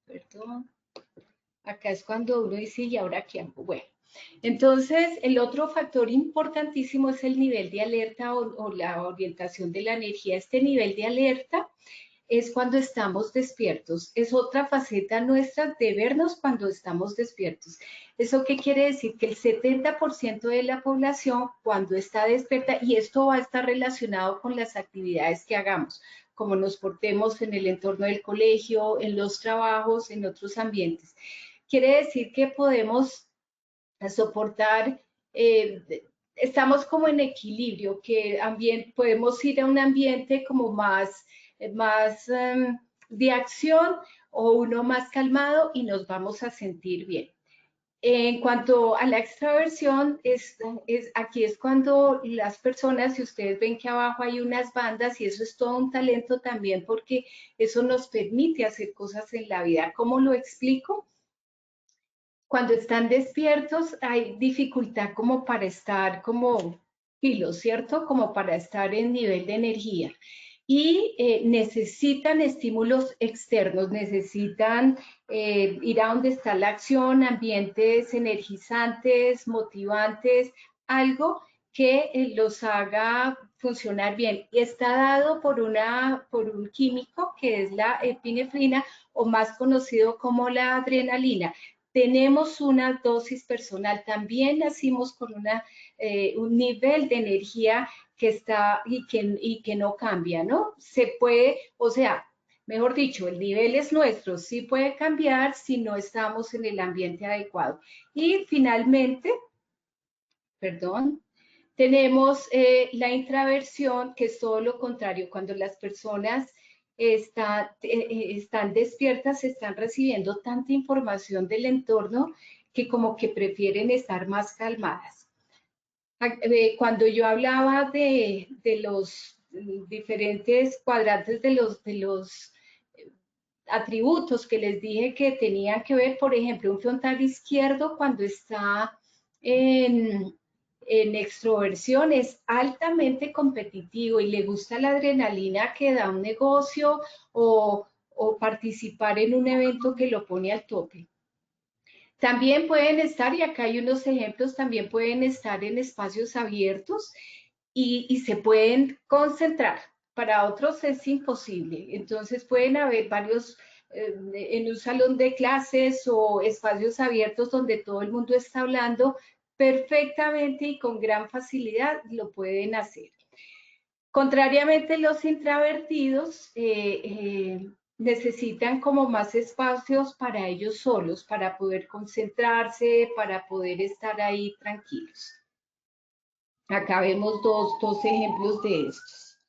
Speaker 2: Perdón. Acá es cuando uno dice, ¿y ahora qué hago? Bueno, entonces el otro factor importantísimo es el nivel de alerta o la orientación de la energía. Este nivel de alerta es cuando estamos despiertos. Es otra faceta nuestra de vernos cuando estamos despiertos. ¿Eso qué quiere decir? Que el 70% de la población cuando está despierta, y esto va a estar relacionado con las actividades que hagamos, como nos portemos en el entorno del colegio, en los trabajos, en otros ambientes. Quiere decir que podemos soportar estamos como en equilibrio, que podemos ir a un ambiente como más de acción o uno más calmado y nos vamos a sentir bien. En cuanto a la extraversión, aquí es cuando las personas, si ustedes ven que abajo hay unas bandas, y eso es todo un talento también, porque eso nos permite hacer cosas en la vida. ¿Cómo lo explico? Cuando están despiertos hay dificultad como para estar como pilos, ¿cierto? Como para estar en nivel de energía. Y necesitan estímulos externos, necesitan ir a donde está la acción, ambientes energizantes, motivantes, algo que los haga funcionar bien. Y está dado por un químico que es la epinefrina, o más conocido como la adrenalina. Tenemos una dosis personal, también nacimos con un nivel de energía que está y que no cambia, ¿no? Se puede, o sea, mejor dicho, el nivel es nuestro, sí puede cambiar si no estamos en el ambiente adecuado. Y finalmente, perdón, tenemos la intraversión, que es todo lo contrario, cuando las personas están despiertas, están recibiendo tanta información del entorno que como que prefieren estar más calmadas. Cuando yo hablaba de los diferentes cuadrantes de los atributos que les dije que tenían que ver, por ejemplo, un frontal izquierdo cuando está en, en extroversión es altamente competitivo y le gusta la adrenalina que da un negocio o participar en un evento que lo pone al tope. También pueden estar, y acá hay unos ejemplos, también pueden estar en espacios abiertos y se pueden concentrar. Para otros es imposible. Entonces pueden haber varios, en un salón de clases o espacios abiertos donde todo el mundo está hablando perfectamente y con gran facilidad lo pueden hacer. Contrariamente, los introvertidos necesitan como más espacios para ellos solos, para poder concentrarse, para poder estar ahí tranquilos. Acá vemos dos ejemplos de estos.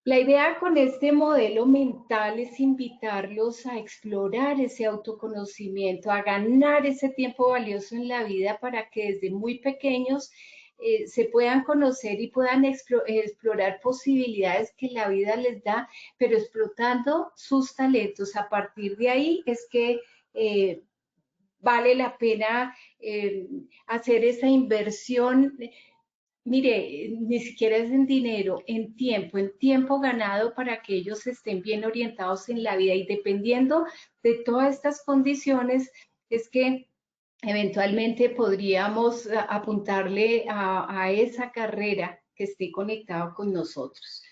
Speaker 2: La idea con este modelo mental es invitarlos a explorar ese autoconocimiento, a ganar ese tiempo valioso en la vida para que desde muy pequeños se puedan conocer y puedan explorar posibilidades que la vida les da, pero explotando sus talentos. A partir de ahí es que vale la pena hacer esa inversión. Mire, ni siquiera es en dinero, en tiempo ganado para que ellos estén bien orientados en la vida, y dependiendo de todas estas condiciones es que eventualmente podríamos apuntarle a esa carrera que esté conectado con nosotros.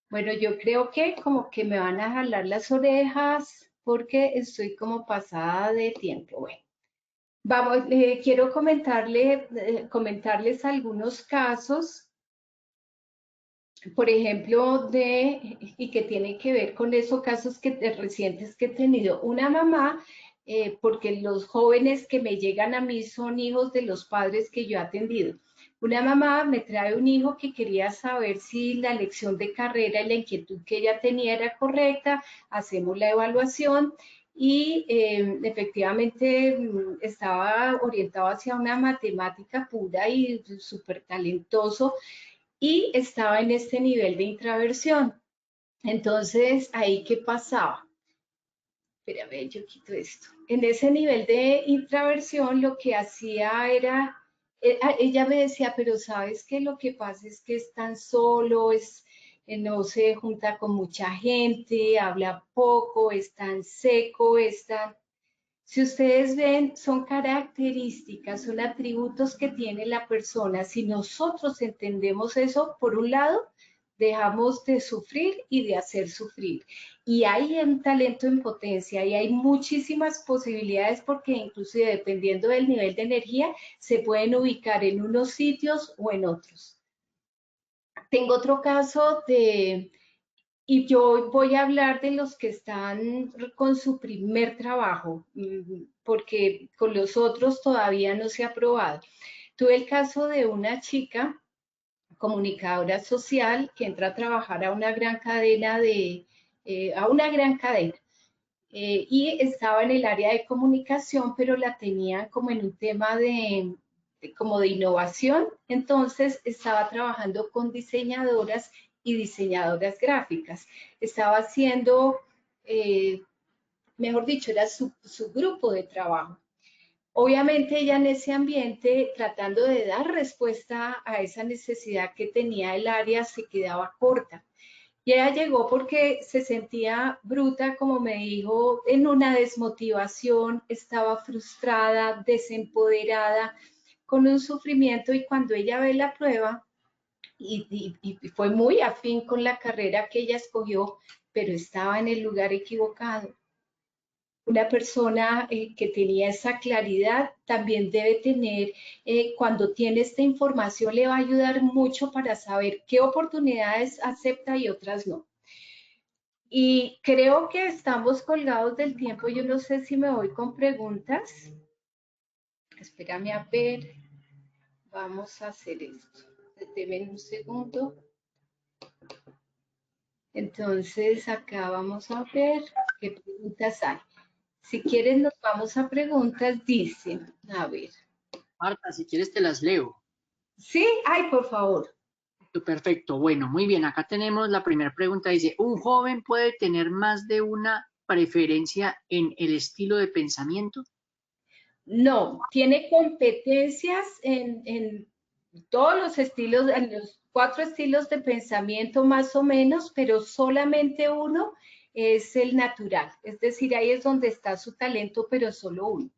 Speaker 2: Bueno, yo creo que como que me van a jalar las orejas porque estoy como pasada de tiempo. Bueno. Vamos, quiero comentarles algunos casos, por ejemplo, y que tienen que ver con esos casos recientes que he tenido. Una mamá, porque los jóvenes que me llegan a mí son hijos de los padres que yo he atendido. Una mamá me trae un hijo que quería saber si la elección de carrera y la inquietud que ella tenía era correcta. Hacemos la evaluación y efectivamente estaba orientado hacia una matemática pura y súper talentoso, y estaba en este nivel de intraversión. Entonces, ¿ahí qué pasaba? Espérame, yo quito esto. En ese nivel de intraversión lo que hacía era, ella me decía, pero ¿sabes qué? Lo que pasa es que es tan solo, no se junta con mucha gente, habla poco, es tan seco, es tan... Si ustedes ven, son características, son atributos que tiene la persona. Si nosotros entendemos eso, por un lado, dejamos de sufrir y de hacer sufrir. Y hay un talento en potencia y hay muchísimas posibilidades, porque inclusive dependiendo del nivel de energía, se pueden ubicar en unos sitios o en otros. Tengo otro caso y yo voy a hablar de los que están con su primer trabajo, porque con los otros todavía no se ha aprobado. Tuve el caso de una chica comunicadora social que entra a trabajar a una gran cadena a una gran cadena. Y estaba en el área de comunicación, pero la tenía como en un tema como de innovación. Entonces estaba trabajando con diseñadoras y diseñadoras gráficas. Estaba haciendo, mejor dicho, era su grupo de trabajo. Obviamente ella en ese ambiente, tratando de dar respuesta a esa necesidad que tenía el área, se quedaba corta. Y ella llegó porque se sentía bruta, como me dijo, en una desmotivación, estaba frustrada, desempoderada, con un sufrimiento, y cuando ella ve la prueba, y fue muy afín con la carrera que ella escogió, pero estaba en el lugar equivocado. Una persona que tenía esa claridad también debe tener, cuando tiene esta información, le va a ayudar mucho para saber qué oportunidades acepta y otras no. Y creo que estamos colgados del tiempo. Yo no sé si me voy con preguntas. Espérame a ver. Vamos a hacer esto. Deme un segundo. Entonces, acá vamos a ver qué preguntas hay. Si quieren, nos vamos a preguntas. Dicen, a ver.
Speaker 1: Marta, si quieres te las leo.
Speaker 2: Sí, ay, por favor.
Speaker 1: Perfecto, bueno, muy bien. Acá tenemos la primera pregunta. Dice, ¿un joven puede tener más de una preferencia en el estilo de pensamiento?
Speaker 2: No, tiene competencias en todos los estilos, en los 4 estilos de pensamiento más o menos, pero solamente uno es el natural. Es decir, ahí es donde está su talento, pero solo uno.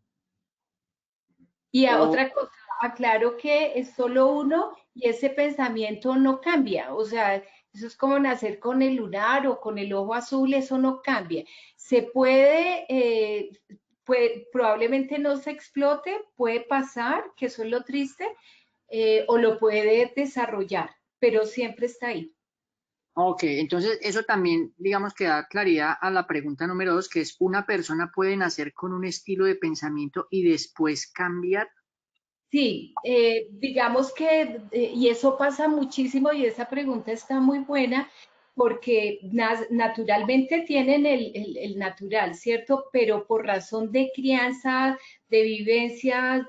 Speaker 2: Y a
Speaker 1: O,
Speaker 2: otra cosa, aclaro que es solo uno y ese pensamiento no cambia. O sea, eso es como nacer con el lunar o con el ojo azul, eso no cambia. Se probablemente no se explote, puede pasar, que eso es lo triste, o lo puede desarrollar, pero siempre está ahí.
Speaker 1: ok, entonces eso también, digamos que da claridad a la pregunta número 2, que es, ¿una persona puede nacer con un estilo de pensamiento y después cambiar?
Speaker 2: Sí, digamos que, y eso pasa muchísimo y esa pregunta está muy buena porque naturalmente tienen el natural, ¿cierto? Pero por razón de crianza, de vivencias,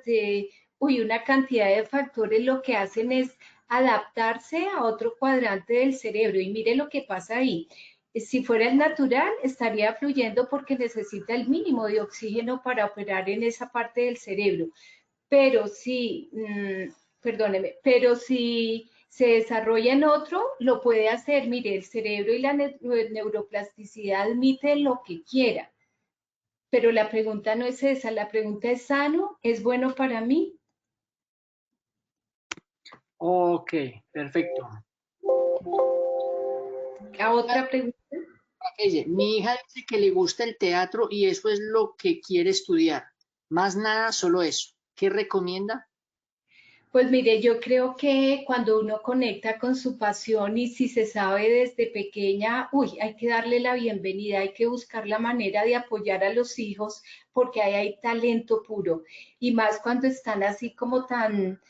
Speaker 2: una cantidad de factores, lo que hacen es adaptarse a otro cuadrante del cerebro. Y mire lo que pasa ahí. Si fuera el natural, estaría fluyendo porque necesita el mínimo de oxígeno para operar en esa parte del cerebro, pero si, perdóneme, pero si se desarrolla en otro, lo puede hacer. Mire, el cerebro y la neuroplasticidad admite lo que quiera, pero la pregunta no es esa, la pregunta es sano, es bueno para mí.
Speaker 1: Ok, perfecto.
Speaker 2: A otra pregunta.
Speaker 1: Dice, mi hija dice que le gusta el teatro y eso es lo que quiere estudiar. Más nada, solo eso. ¿Qué recomienda?
Speaker 2: Pues mire, yo creo que cuando uno conecta con su pasión y si se sabe desde pequeña, hay que darle la bienvenida, hay que buscar la manera de apoyar a los hijos porque ahí hay talento puro. Y más cuando están así como tan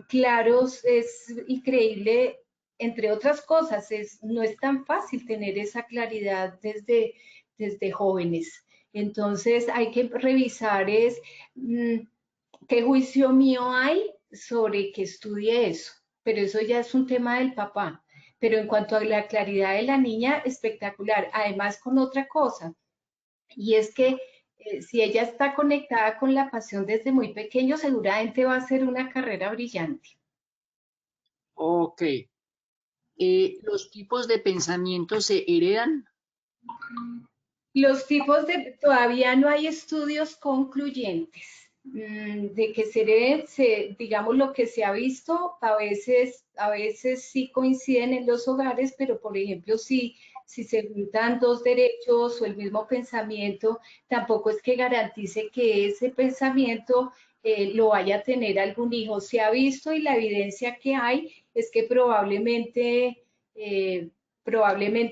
Speaker 2: claros, es increíble, entre otras cosas, no es tan fácil tener esa claridad desde jóvenes. Entonces hay que revisar qué juicio mío hay sobre que estudie eso, pero eso ya es un tema del papá. Pero en cuanto a la claridad de la niña, espectacular. Además, con otra cosa, y es que si ella está conectada con la pasión desde muy pequeño, seguramente va a ser una carrera brillante.
Speaker 1: Ok. ¿Los tipos de pensamiento se heredan?
Speaker 2: Los tipos todavía no hay estudios concluyentes de que se hereden, digamos lo que se ha visto, a veces sí coinciden en los hogares, pero por ejemplo, si se juntan dos derechos o el mismo pensamiento, tampoco es que garantice que ese pensamiento lo vaya a tener algún hijo. Se ha visto y la evidencia que hay es que probablemente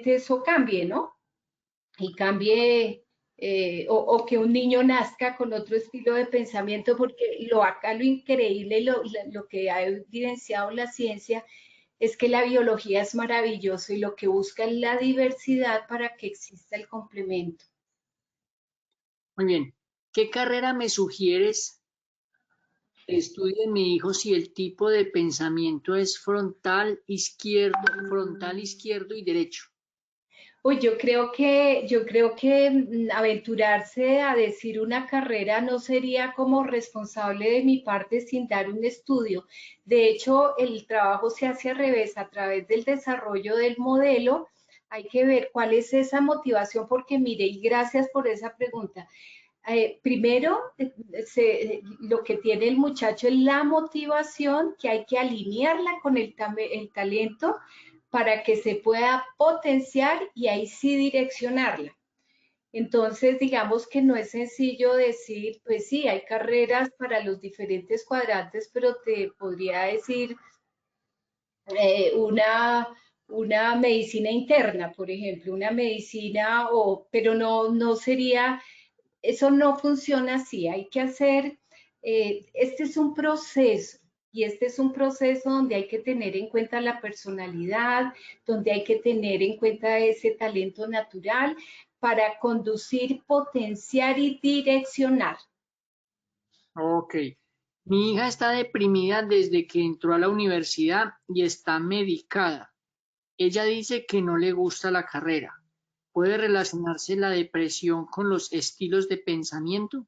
Speaker 2: eso cambie, ¿no? Y cambie, o que un niño nazca con otro estilo de pensamiento, porque acá lo increíble, lo que ha evidenciado la ciencia, Es que la biología es maravilloso y lo que busca es la diversidad para que exista el complemento.
Speaker 1: Muy bien. ¿Qué carrera me sugieres que estudie mi hijo si el tipo de pensamiento es frontal izquierdo y derecho?
Speaker 2: Uy, yo creo que aventurarse a decir una carrera no sería como responsable de mi parte sin dar un estudio. De hecho, el trabajo se hace al revés, a través del desarrollo del modelo. Hay que ver cuál es esa motivación, porque mire, y gracias por esa pregunta. Primero, lo que tiene el muchacho es la motivación, que hay que alinearla con el talento para que se pueda potenciar y ahí sí direccionarla. Entonces, digamos que no es sencillo decir, pues sí, hay carreras para los diferentes cuadrantes, pero te podría decir una medicina interna, por ejemplo, una medicina, pero no sería, eso no funciona así, hay que hacer, este es un proceso. Y este es un proceso donde hay que tener en cuenta la personalidad, donde hay que tener en cuenta ese talento natural para conducir, potenciar y direccionar.
Speaker 1: Ok. Mi hija está deprimida desde que entró a la universidad y está medicada. Ella dice que no le gusta la carrera. ¿Puede relacionarse la depresión con los estilos de pensamiento?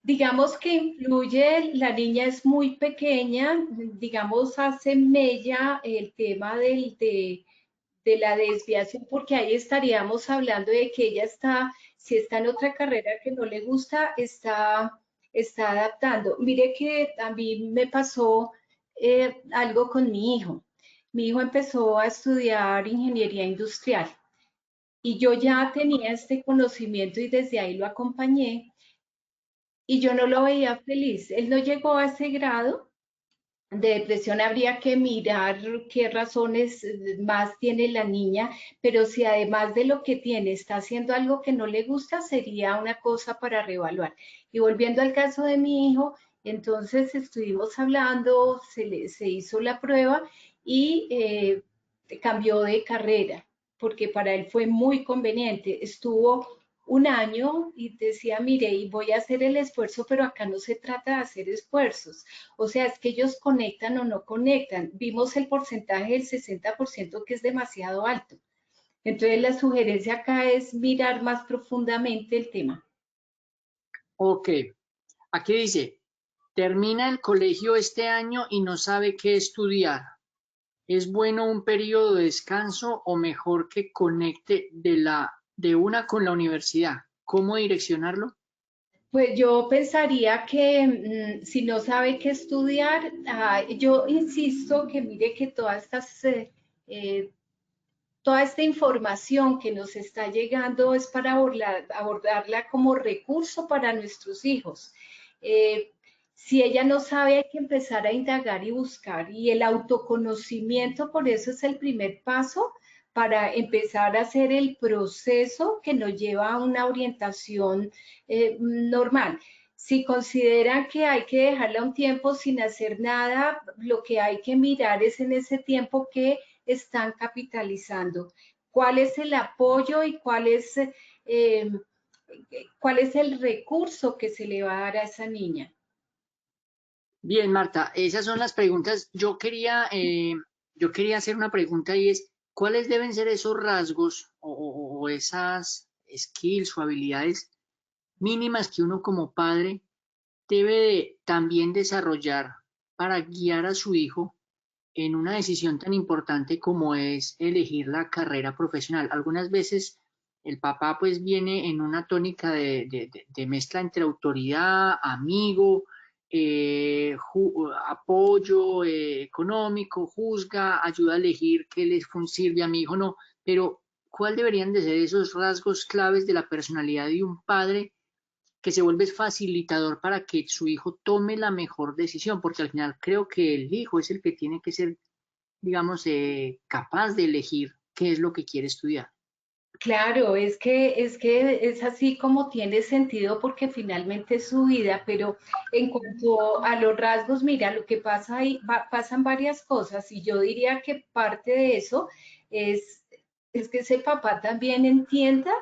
Speaker 2: Digamos que influye, la niña es muy pequeña, digamos, hace mella el tema de la desviación, porque ahí estaríamos hablando de que ella está, si está en otra carrera que no le gusta, está adaptando. Mire que a mí me pasó algo con mi hijo. Mi hijo empezó a estudiar ingeniería industrial y yo ya tenía este conocimiento y desde ahí lo acompañé y yo no lo veía feliz. Él no llegó a ese grado de depresión, habría que mirar qué razones más tiene la niña, pero si además de lo que tiene está haciendo algo que no le gusta, sería una cosa para reevaluar. Y volviendo al caso de mi hijo, entonces estuvimos hablando, se hizo la prueba y cambió de carrera, porque para él fue muy conveniente. Estuvo un año y decía, mire, y voy a hacer el esfuerzo, pero acá no se trata de hacer esfuerzos. O sea, es que ellos conectan o no conectan. Vimos el porcentaje del 60% que es demasiado alto. Entonces, la sugerencia acá es mirar más profundamente el tema.
Speaker 1: Ok. Aquí dice, termina el colegio este año y no sabe qué estudiar. ¿Es bueno un periodo de descanso o mejor que conecte de una con la universidad? ¿Cómo direccionarlo?
Speaker 2: Pues yo pensaría que si no sabe qué estudiar, yo insisto que mire que eh, toda esta información que nos está llegando es para abordarla como recurso para nuestros hijos. Eh, si ella no sabe, hay que empezar a indagar y buscar. Y el autoconocimiento, por eso es el primer paso para empezar a hacer el proceso que nos lleva a una orientación normal. Si consideran que hay que dejarla un tiempo sin hacer nada, lo que hay que mirar es en ese tiempo que están capitalizando, cuál es el apoyo y eh, cuál es el recurso que se le va a dar a esa niña.
Speaker 1: Bien, Marta, esas son las preguntas. Yo quería hacer una pregunta y es, ¿cuáles deben ser esos rasgos o esas skills o habilidades mínimas que uno como padre debe también desarrollar para guiar a su hijo en una decisión tan importante como es elegir la carrera profesional? Algunas veces el papá pues viene en una tónica de mezcla entre autoridad, amigo, apoyo económico, juzga, ayuda a elegir qué les sirve a mi hijo, no, pero ¿cuál deberían de ser esos rasgos claves de la personalidad de un padre que se vuelve facilitador para que su hijo tome la mejor decisión? Porque al final creo que el hijo es el que tiene que ser, digamos, capaz de elegir qué es lo que quiere estudiar.
Speaker 2: Claro, es que es así como tiene sentido porque finalmente es su vida, pero en cuanto a los rasgos, mira, lo que pasa ahí, pasan varias cosas y yo diría que parte de eso es, es que ese papá también entienda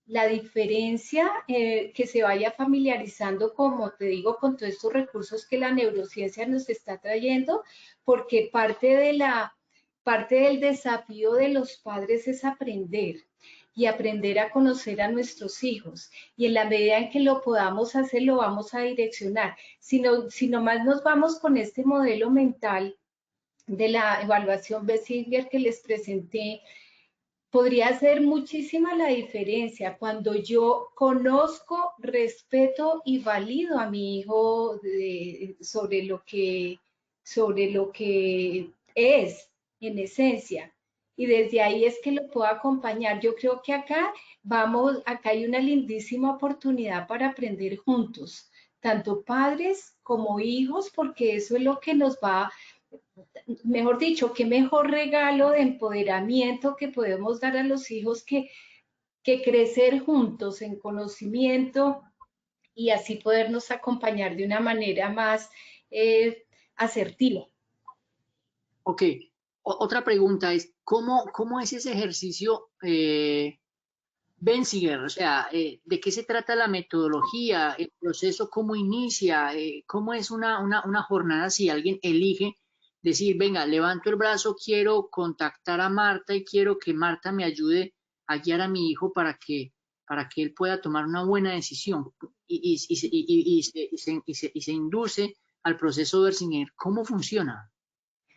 Speaker 2: la diferencia, que se vaya familiarizando, como te digo, con todos estos recursos que la neurociencia nos está trayendo, porque parte del desafío de los padres es aprender y aprender a conocer a nuestros hijos. Y en la medida en que lo podamos hacer, lo vamos a direccionar. Si nomás nos vamos con este modelo mental de la evaluación Bessinger que les presenté, podría hacer muchísima la diferencia cuando yo conozco, respeto y valido a mi hijo sobre lo que es en esencia. Y desde ahí es que lo puedo acompañar. Yo creo que acá hay una lindísima oportunidad para aprender juntos, tanto padres como hijos, porque eso es lo que nos va, mejor dicho, qué mejor regalo de empoderamiento que podemos dar a los hijos que crecer juntos en conocimiento y así podernos acompañar de una manera más asertiva.
Speaker 1: Ok, otra pregunta es, ¿cómo es ese ejercicio Benziger? O sea, ¿de qué se trata la metodología, el proceso, cómo inicia, cómo es una jornada si alguien elige decir, venga, levanto el brazo, quiero contactar a Marta y quiero que Marta me ayude a guiar a mi hijo para que él pueda tomar una buena decisión y se induce al proceso Benziger? ¿Cómo funciona?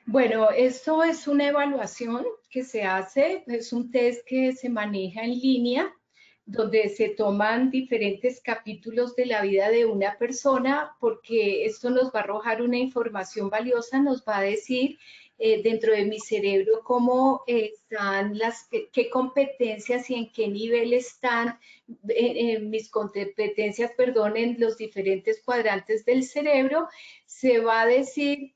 Speaker 2: Bueno, esto es una evaluación que se hace, es un test que se maneja en línea, donde se toman diferentes capítulos de la vida de una persona, porque esto nos va a arrojar una información valiosa, nos va a decir dentro de mi cerebro cómo están qué competencias y en qué nivel están mis competencias, perdón, en los diferentes cuadrantes del cerebro. Se va a decir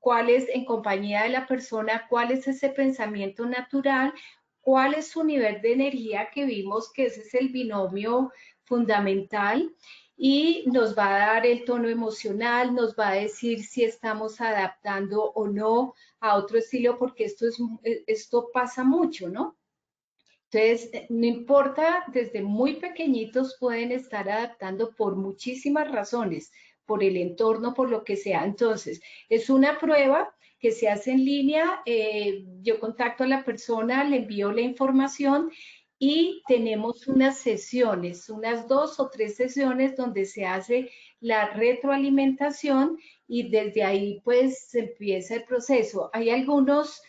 Speaker 2: cuál es, en compañía de la persona, cuál es ese pensamiento natural, cuál es su nivel de energía, que vimos que ese es el binomio fundamental, y nos va a dar el tono emocional, nos va a decir si estamos adaptando o no a otro estilo, porque esto pasa mucho, ¿no? Entonces, no importa, desde muy pequeñitos pueden estar adaptando por muchísimas razones, por el entorno, por lo que sea. Entonces, es una prueba que se hace en línea. Yo contacto a la persona, le envío la información y tenemos unas sesiones, unas 2 o 3 sesiones donde se hace la retroalimentación y desde ahí pues se empieza el proceso. Hay algunos...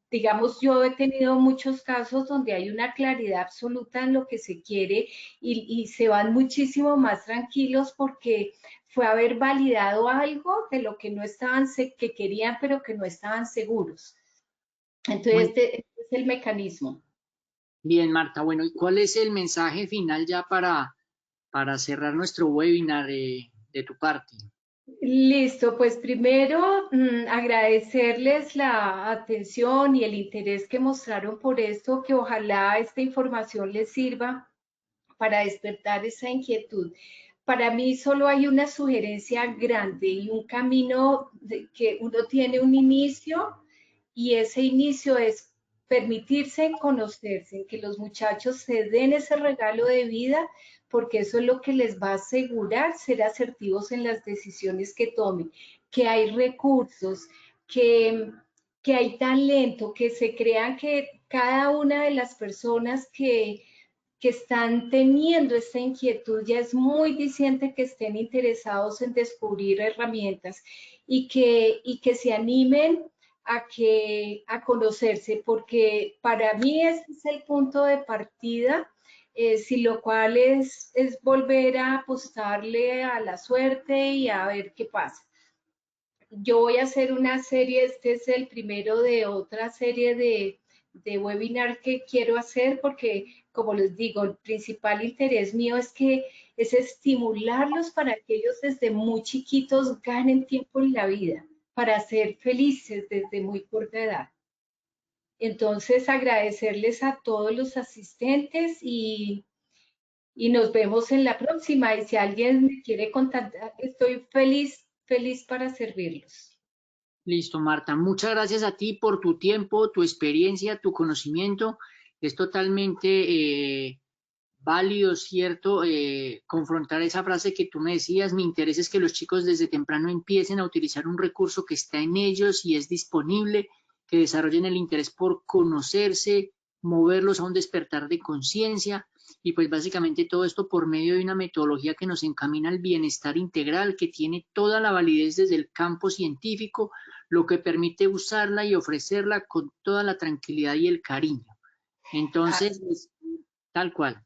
Speaker 2: digamos, yo he tenido muchos casos donde hay una claridad absoluta en lo que se quiere y se van muchísimo más tranquilos porque fue haber validado algo de lo que no estaban, que querían, pero que no estaban seguros. Entonces,
Speaker 1: Muy
Speaker 2: este es el mecanismo.
Speaker 1: bien, Marta. Bueno, ¿y cuál es el mensaje final ya para cerrar nuestro webinar de tu parte?
Speaker 2: Listo, pues primero agradecerles la atención y el interés que mostraron por esto, que ojalá esta información les sirva para despertar esa inquietud. Para mí solo hay una sugerencia grande y un camino que uno tiene un inicio, y ese inicio es permitirse conocerse, que los muchachos se den ese regalo de vida, porque eso es lo que les va a asegurar ser asertivos en las decisiones que tomen, que hay recursos, que, que hay talento, que se crean que cada una de las personas que están teniendo esta inquietud ya es muy diciente que estén interesados en descubrir herramientas y que se animen a conocerse, porque para mí ese es el punto de partida, si lo cual es volver a apostarle a la suerte y a ver qué pasa. Yo voy a hacer una serie, este es el primero de otra serie de webinar que quiero hacer, porque, como les digo, el principal interés mío es estimularlos para que ellos desde muy chiquitos ganen tiempo en la vida, para ser felices desde muy corta edad. Entonces, agradecerles a todos los asistentes y nos vemos en la próxima. Y si alguien me quiere contactar, estoy feliz para servirlos.
Speaker 1: Listo, Marta. Muchas gracias a ti por tu tiempo, tu experiencia, tu conocimiento. Es totalmente válido, cierto, confrontar esa frase que tú me decías. Mi interés es que los chicos desde temprano empiecen a utilizar un recurso que está en ellos y es disponible, que desarrollen el interés por conocerse, moverlos a un despertar de conciencia y pues básicamente todo esto por medio de una metodología que nos encamina al bienestar integral, que tiene toda la validez desde el campo científico, lo que permite usarla y ofrecerla con toda la tranquilidad y el cariño.
Speaker 2: Ah,
Speaker 1: Entonces, tal cual.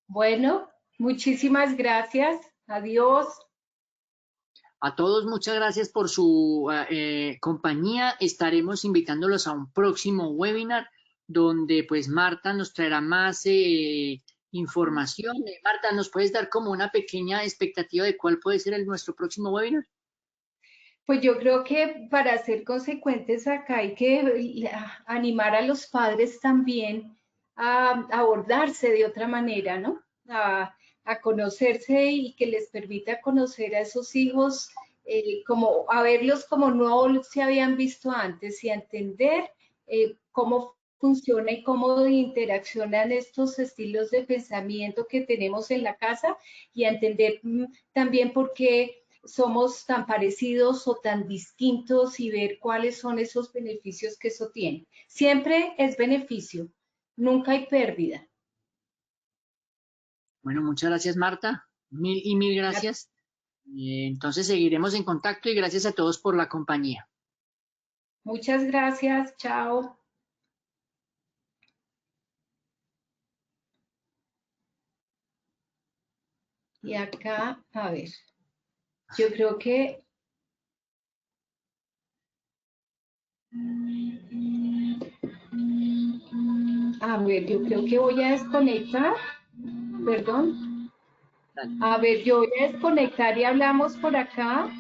Speaker 2: bueno, muchísimas gracias. Adiós.
Speaker 1: A todos, muchas gracias por su compañía. Estaremos invitándolos a un próximo webinar donde pues Marta nos traerá más información. Marta, ¿nos puedes dar como una pequeña expectativa de cuál puede ser nuestro próximo webinar?
Speaker 2: Pues yo creo que para ser consecuentes acá hay que animar a los padres también a abordarse de otra manera, ¿no? A conocerse y que les permita conocer a esos hijos, como a verlos como no se habían visto antes y a entender cómo funciona y cómo interaccionan estos estilos de pensamiento que tenemos en la casa y a entender también por qué somos tan parecidos o tan distintos y ver cuáles son esos beneficios que eso tiene. Siempre es beneficio, nunca hay pérdida.
Speaker 1: Bueno, muchas gracias, Marta. Mil y mil gracias. Entonces seguiremos en contacto y gracias a todos por la compañía.
Speaker 2: Muchas gracias, chao. Y acá, a ver, yo creo que, a ver, yo creo que voy a desconectar, perdón.
Speaker 1: Dale.
Speaker 2: A ver, yo voy a desconectar y hablamos por acá.